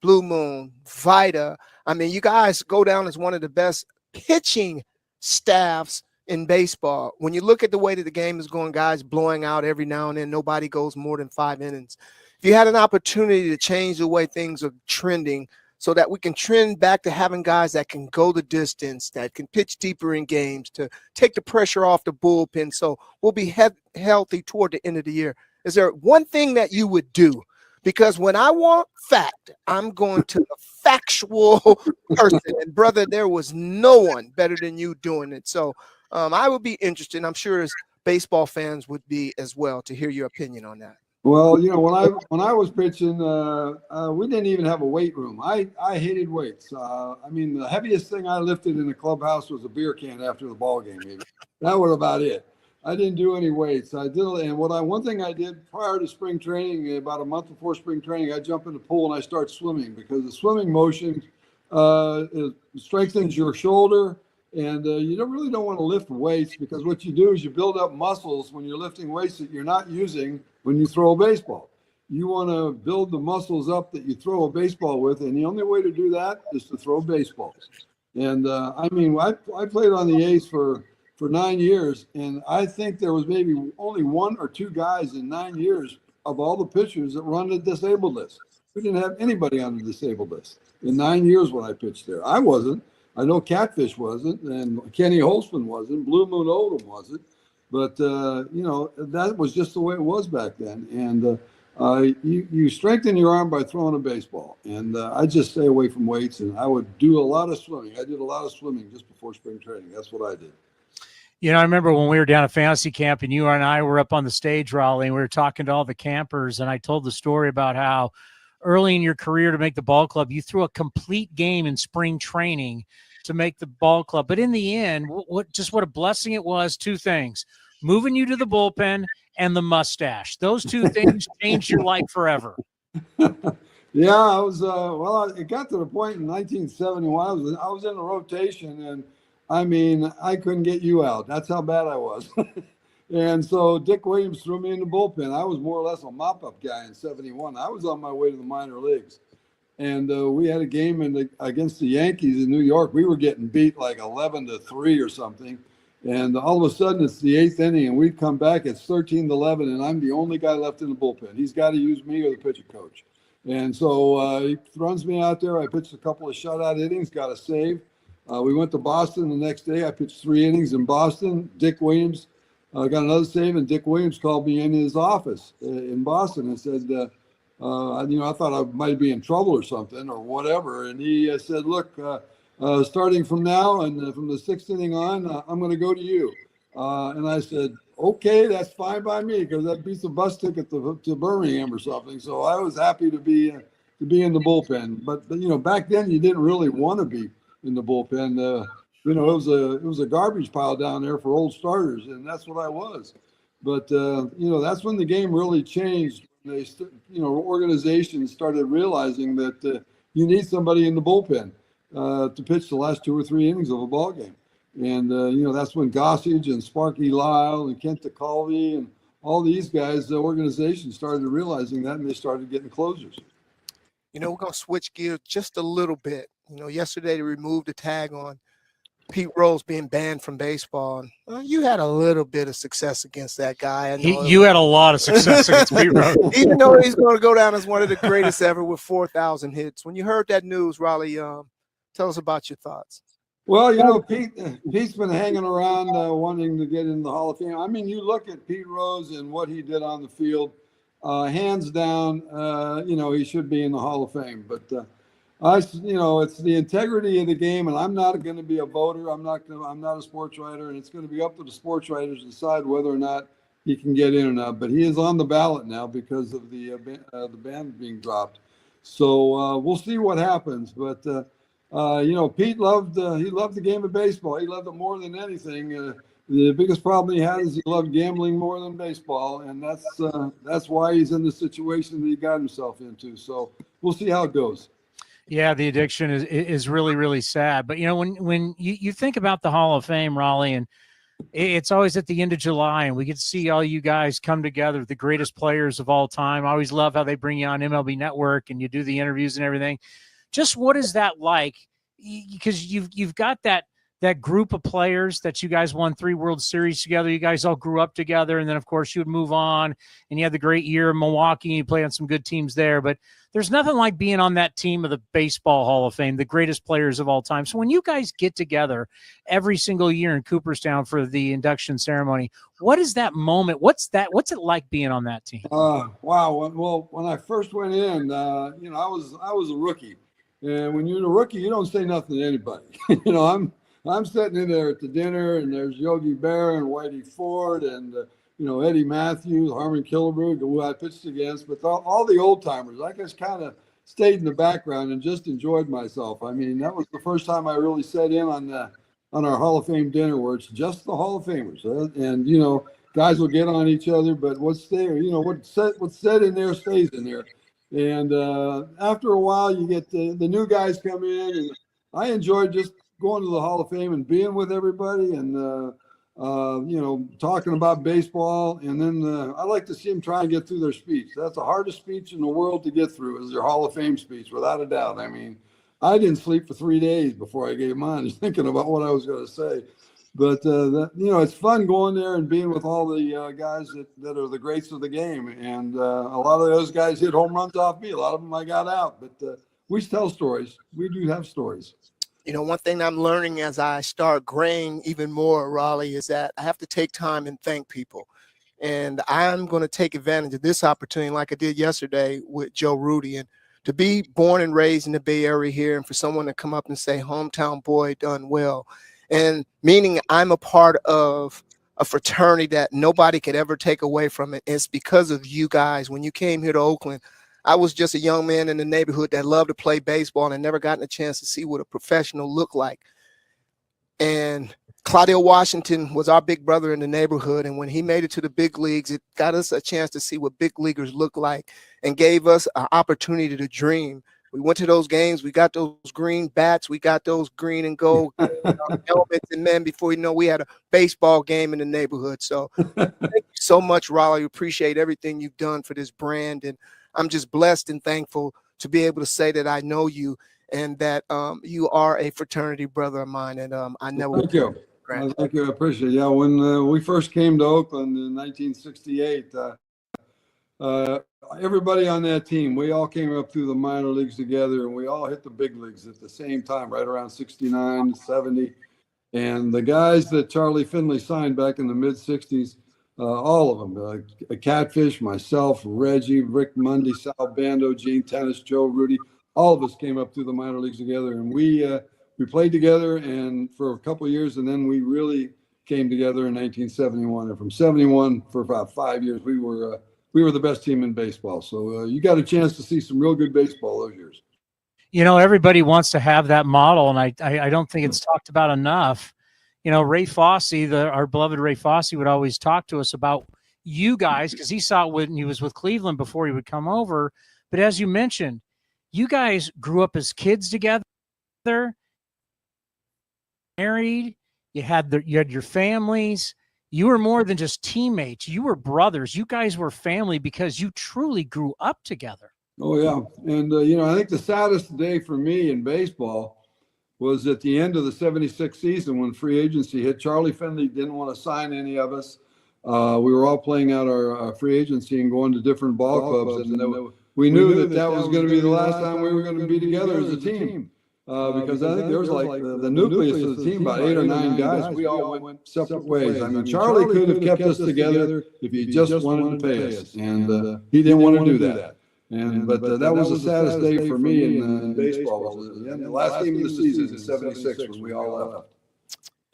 Speaker 6: Blue Moon, Vita. I mean, you guys go down as one of the best pitching staffs in baseball. When you look at the way that the game is going, guys blowing out every now and then, nobody goes more than 5 innings. If you had an opportunity to change the way things are trending so that we can trend back to having guys that can go the distance, that can pitch deeper in games, to take the pressure off the bullpen so we'll be healthy toward the end of the year, Is there one thing that you would do? Because when I want fact, I'm going to the factual person. And brother, there was no one better than you doing it. So I would be interested, and I'm sure as baseball fans would be as well, to hear your opinion on that.
Speaker 20: Well, you know, when I was pitching, we didn't even have a weight room. I hated weights. I mean, the heaviest thing I lifted in the clubhouse was a beer can after the ball game. Maybe that was about it. I didn't do any weights. I did, and one thing I did prior to spring training, about a month before spring training, I jump in the pool and I start swimming, because the swimming motion it strengthens your shoulder. And you really don't want to lift weights, because what you do is you build up muscles when you're lifting weights that you're not using when you throw a baseball. You want to build the muscles up that you throw a baseball with, and the only way to do that is to throw baseballs. And I mean, I played on the A's for 9 years, and I think there was maybe only 1 or 2 guys in 9 years of all the pitchers that run the disabled list. We didn't have anybody on the disabled list in 9 years when I pitched there. I wasn't. I know Catfish wasn't, and Kenny Holtzman wasn't, Blue Moon Oldham wasn't, but that was just the way it was back then. And you strengthen your arm by throwing a baseball, and I just stay away from weights, and I would do a lot of swimming. I did a lot of swimming just before spring training. That's what I did.
Speaker 8: You know, I remember when we were down at fantasy camp and you and I were up on the stage, Rollie, and we were talking to all the campers, and I told the story about how early in your career to make the ball club, you threw a complete game in spring training to make the ball club. But in the end, what a blessing it was. 2 things: moving you to the bullpen and the mustache. Those 2 things changed your life forever.
Speaker 20: Yeah, I was it got to the point in 1971. I was in a rotation, and I mean, I couldn't get you out. That's how bad I was. And so Dick Williams threw me in the bullpen. I was more or less a mop-up guy in 71. I was on my way to the minor leagues. And we had a game against the Yankees in New York. We were getting beat like 11-3 or something. And all of a sudden, it's the 8th inning, and we come back. It's 13-11, and I'm the only guy left in the bullpen. He's got to use me or the pitcher coach. And so he runs me out there. I pitched a couple of shutout innings, got a save. We went to Boston the next day. I pitched 3 innings in Boston. Dick Williams got another save, and Dick Williams called me in his office in Boston and said, I thought I might be in trouble or something or whatever. And he said, look, starting from now and from the 6th inning on, I'm going to go to you. And I said, okay, that's fine by me, because that beats a bus ticket to Birmingham or something. So I was happy to be in the bullpen. But back then you didn't really want to be in the bullpen. It was a garbage pile down there for old starters, and that's what I was. But that's when the game really changed. Organizations started realizing that you need somebody in the bullpen to pitch the last 2 or 3 innings of a ball game. And, that's when Gossage and Sparky Lyle and Kent DeCalvi and all these guys, the organization started realizing that, and they started getting closers.
Speaker 6: We're going to switch gears just a little bit. Yesterday they removed the tag on Pete Rose being banned from baseball. You had a little bit of success against that guy.
Speaker 8: You had a lot of success against Pete Rose.
Speaker 6: Even though he's going to go down as one of the greatest ever with 4,000 hits. When you heard that news, Rollie, tell us about your thoughts.
Speaker 20: Well, Pete's been hanging around wanting to get in the Hall of Fame. I mean, you look at Pete Rose and what he did on the field, hands down, he should be in the Hall of Fame. But it's the integrity of the game, and I'm not going to be a voter. I'm not a sports writer, and it's going to be up to the sports writers to decide whether or not he can get in or not. But he is on the ballot now because of the ban being dropped. So we'll see what happens. But Pete loved the game of baseball. He loved it more than anything. The biggest problem he had is he loved gambling more than baseball, and that's why he's in the situation that he got himself into. So we'll see how it goes.
Speaker 8: Yeah, the addiction is really, really sad. But, when you think about the Hall of Fame, Rollie, and it's always at the end of July, and we get to see all you guys come together, the greatest players of all time. I always love how they bring you on MLB Network and you do the interviews and everything. Just what is that like? Because you've got that that group of players that you guys won 3 World Series together. You guys all grew up together, and then, of course, you would move on, and you had the great year in Milwaukee, and you played on some good teams there. But there's nothing like being on that team of the Baseball Hall of Fame, the greatest players of all time. So when you guys get together every single year in Cooperstown for the induction ceremony, what is that moment? What's it like being on that team?
Speaker 20: Wow. Well, when I first went in, I was a rookie. And when you're a rookie, you don't say nothing to anybody. I'm sitting in there at the dinner, and there's Yogi Berra and Whitey Ford and, Eddie Matthews, Harmon Killebrew, who I pitched against. But all the old timers, I just kind of stayed in the background and just enjoyed myself. I mean, that was the first time I really sat in on our Hall of Fame dinner, where it's just the Hall of Famers. And, guys will get on each other, but what's there, what's said in there stays in there. And after a while, you get the new guys come in, and I enjoyed just going to the Hall of Fame and being with everybody and, talking about baseball. And then I like to see them try and get through their speech. That's the hardest speech in the world to get through, is their Hall of Fame speech, without a doubt. I mean, I didn't sleep for 3 days before I gave mine, just thinking about what I was going to say. But, it's fun going there and being with all the guys that are the greats of the game. And a lot of those guys hit home runs off me. A lot of them I got out. But we tell stories. We do have stories.
Speaker 6: One thing I'm learning as I start graying even more, Rollie, is that I have to take time and thank people. And I'm going to take advantage of this opportunity, like I did yesterday with Joe Rudi. And to be born and raised in the Bay Area here, and for someone to come up and say, hometown boy, done well. And meaning I'm a part of a fraternity that nobody could ever take away from it. It's because of you guys. When you came here to Oakland, I was just a young man in the neighborhood that loved to play baseball and never gotten a chance to see what a professional looked like. And Claudio Washington was our big brother in the neighborhood. And when he made it to the big leagues, it got us a chance to see what big leaguers look like and gave us an opportunity to dream. We went to those games. We got those green bats. We got those green and gold helmets. And then before you know, we had a baseball game in the neighborhood. So thank you so much, Rollie. Appreciate everything you've done for this brand. And I'm just blessed and thankful to be able to say that I know you and that you are a fraternity brother of mine. And I never.
Speaker 20: Thank you. Thank you. I appreciate it. Yeah, when we first came to Oakland in 1968, everybody on that team, we all came up through the minor leagues together, and we all hit the big leagues at the same time, right around 69, 70. And the guys that Charlie Finley signed back in the mid-60s, all of them, Catfish, myself, Reggie, Rick Mundy, Sal Bando, Gene Tennis, Joe, Rudi, all of us came up through the minor leagues together, and we played together and for a couple of years, and then we really came together in 1971. And from 71 for about 5 years, we were the best team in baseball. So you got a chance to see some real good baseball those years.
Speaker 8: Everybody wants to have that model, and I don't think it's talked about enough. Ray Fosse, our beloved Ray Fosse, would always talk to us about you guys, because he saw it when he was with Cleveland before he would come over. But as you mentioned, you guys grew up as kids together, married, you had your families. You were more than just teammates. You were brothers. You guys were family because you truly grew up together.
Speaker 20: Oh, yeah. And, I think the saddest day for me in baseball was at the end of the 76 season when free agency hit. Charlie Finley didn't want to sign any of us. We were all playing out our free agency and going to different ball clubs. And we knew that was going to be the last time we were going to be together as a team. Because I think there was like the nucleus of the team, about 8 or 9 guys. We all went separate ways. I mean, Charlie could have kept us together if he just wanted to pay us, and he didn't want to do that. But that was the saddest day for me in baseball. The last game of the season in '76 when we all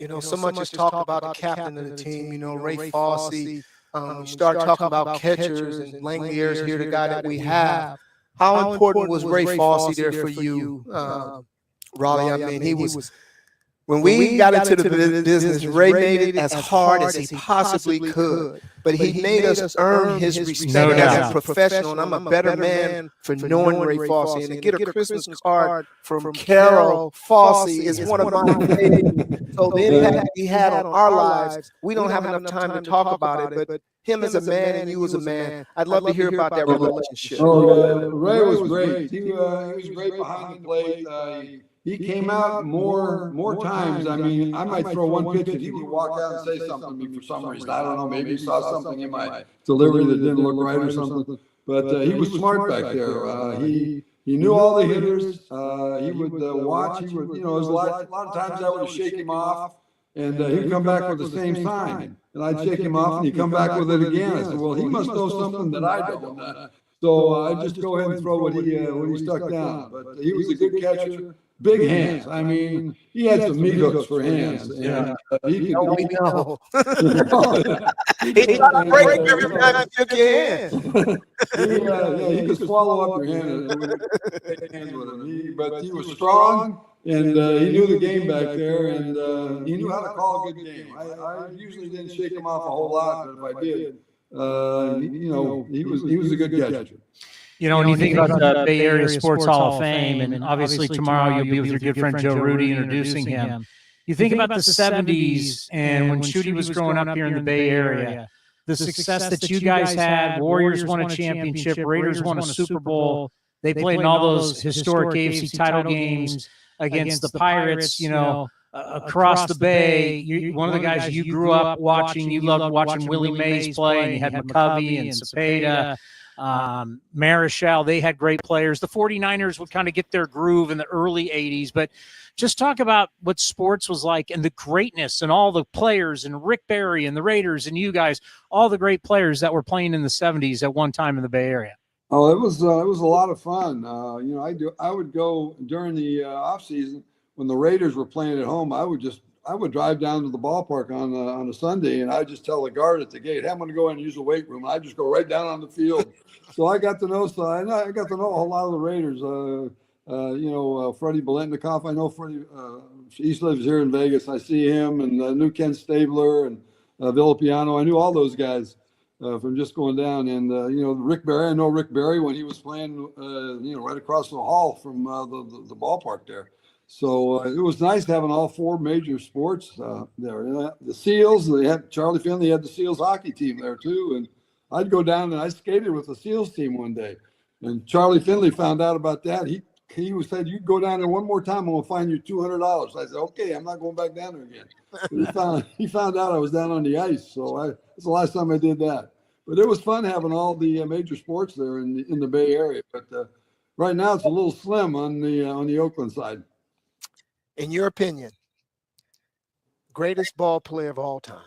Speaker 20: left.
Speaker 6: So much is talked about the captain of the team. Ray Fosse. You start talking about catchers and Langley's here, the guy that we have. How important was Ray Fosse there for you? Rollie, I mean, he was, when we got into the business, Ray made it as hard as he possibly could, but he made us earn his respect as a professional, and I'm a better man for knowing Ray Fosse. And to get a Christmas card from Carol Fosse is one of my favorites. So the impact he had on our lives, we don't have enough time to talk about it, but him as a man and you as a man, I'd love to hear about that relationship.
Speaker 20: Ray was great. He was great behind the plate. he came out more times. I mean, I might throw one pitch and he would walk out and say something to me for some reason. I don't know, maybe he saw something in my delivery that didn't look right or something. But he was smart back there. He knew all the hitters. He would watch. He would, there was a lot of times I would shake him off, and he'd come back with the same sign, and I'd shake him off, and he'd come back with it again. I said, well, he must know something that I don't. So I'd just go ahead and throw what he stuck down. But he was a good catcher. Big hands. I mean, he had some meat hooks for hands. And, he could
Speaker 6: we know.
Speaker 20: He
Speaker 6: tried to break every time you took your hand.
Speaker 20: He could swallow up your hand and take hands with him. But he was strong, and he knew the game back there, and he knew how to call a good game. I usually didn't shake him off a whole lot, but if I did, he was a good catcher.
Speaker 8: When you think about the Bay Area Sports Hall of Fame, and obviously tomorrow you'll be with your good friend Joe Rudi introducing him. You think about the 70s and when Shooty was growing up here in the Bay Area, the success that you guys had. Warriors won a championship, Raiders won a Super Bowl. They played in all those historic AFC title games against the Pirates, across the Bay. One of the guys you grew up watching, you loved watching Willie Mays play, and you had McCovey and Cepeda. Marichal, they had great players. The 49ers would kind of get their groove in the early 80s, but just talk about what sports was like and the greatness and all the players and Rick Barry and the Raiders and you guys, all the great players that were playing in the 70s at one time in the Bay Area.
Speaker 20: Oh, it was a lot of fun. I would go during the off season when the Raiders were playing at home. I would drive down to the ballpark on a Sunday, and I'd just tell the guard at the gate, hey, I'm going to go in and use the weight room. I'd just go right down on the field. So I got to know a whole lot of the Raiders. Freddie Bolitnikoff. I know Freddie. He lives here in Vegas. I see him, and knew Ken Stabler and Villapiano. I knew all those guys from just going down. And Rick Barry. I know Rick Barry when he was playing. Right across the hall from the ballpark there. So it was nice having all four major sports there. The Seals, they had Charlie Finley had the Seals hockey team there too. And I'd go down and I skated with the Seals team one day. And Charlie Finley found out about that. He said, you go down there one more time, I'm going to find you $200. I said, okay, I'm not going back down there again. He found out I was down on the ice. So it's the last time I did that. But it was fun having all the major sports there in the Bay Area. But right now it's a little slim on the Oakland side.
Speaker 6: In your opinion, greatest ball player of all time?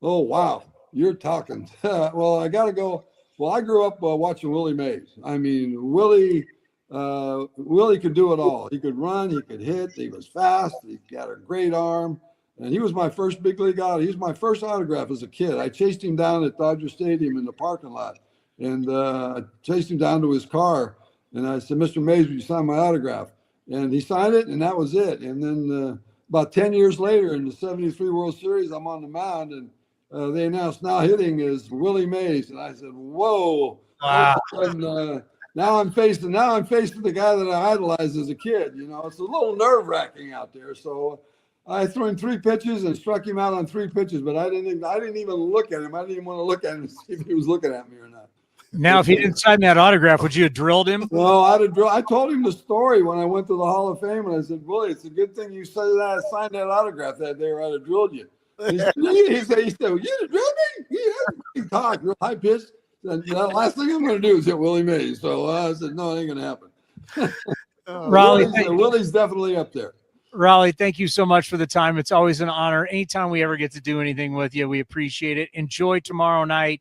Speaker 20: Oh, wow. You're talking. Well, I got to go. Well, I grew up watching Willie Mays. I mean, Willie could do it all. He could run. He could hit. He was fast. He got a great arm. And he was my first big league out. He was my first autograph as a kid. I chased him down at Dodger Stadium in the parking lot. And I chased him down to his car. And I said, Mr. Mays, will you sign my autograph? And he signed it, and that was it. And then about 10 years later in the 73 World Series, I'm on the mound, and they announced now hitting is Willie Mays. And I said, whoa. Wow. And, now I'm facing the guy that I idolized as a kid. It's a little nerve-wracking out there. So I threw him 3 pitches and struck him out on 3 pitches, but I didn't even look at him. I didn't even want to look at him to see if he was looking at me or not.
Speaker 8: Now, if he didn't sign that autograph, would you have drilled him?
Speaker 20: Well, I told him the story when I went to the Hall of Fame, and I said, Willie, it's a good thing you said that I signed that autograph that day, or I'd have drilled you. He said, well, you didn't drill me? He talked real high pitch. And the last thing I'm going to do is hit Willie Mays. So I said, no, it ain't going to happen. Willie's definitely up there.
Speaker 8: Rollie, thank you so much for the time. It's always an honor. Anytime we ever get to do anything with you, we appreciate it. Enjoy tomorrow night.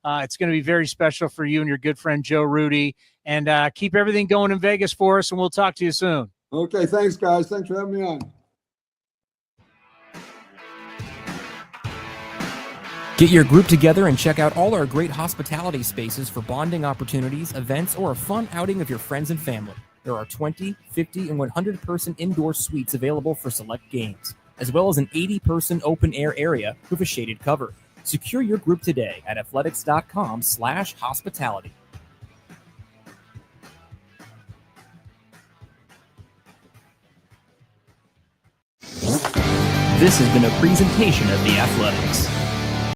Speaker 8: It's going to be very special for you and your good friend, Joe Rudi. And keep everything going in Vegas for us, and we'll talk to you soon.
Speaker 20: Okay, thanks, guys. Thanks for having me on.
Speaker 16: Get your group together and check out all our great hospitality spaces for bonding opportunities, events, or a fun outing of your friends and family. There are 20, 50, and 100-person indoor suites available for select games, as well as an 80-person open-air area with a shaded cover. Secure your group today at athletics.com/hospitality. This has been a presentation of The Athletics.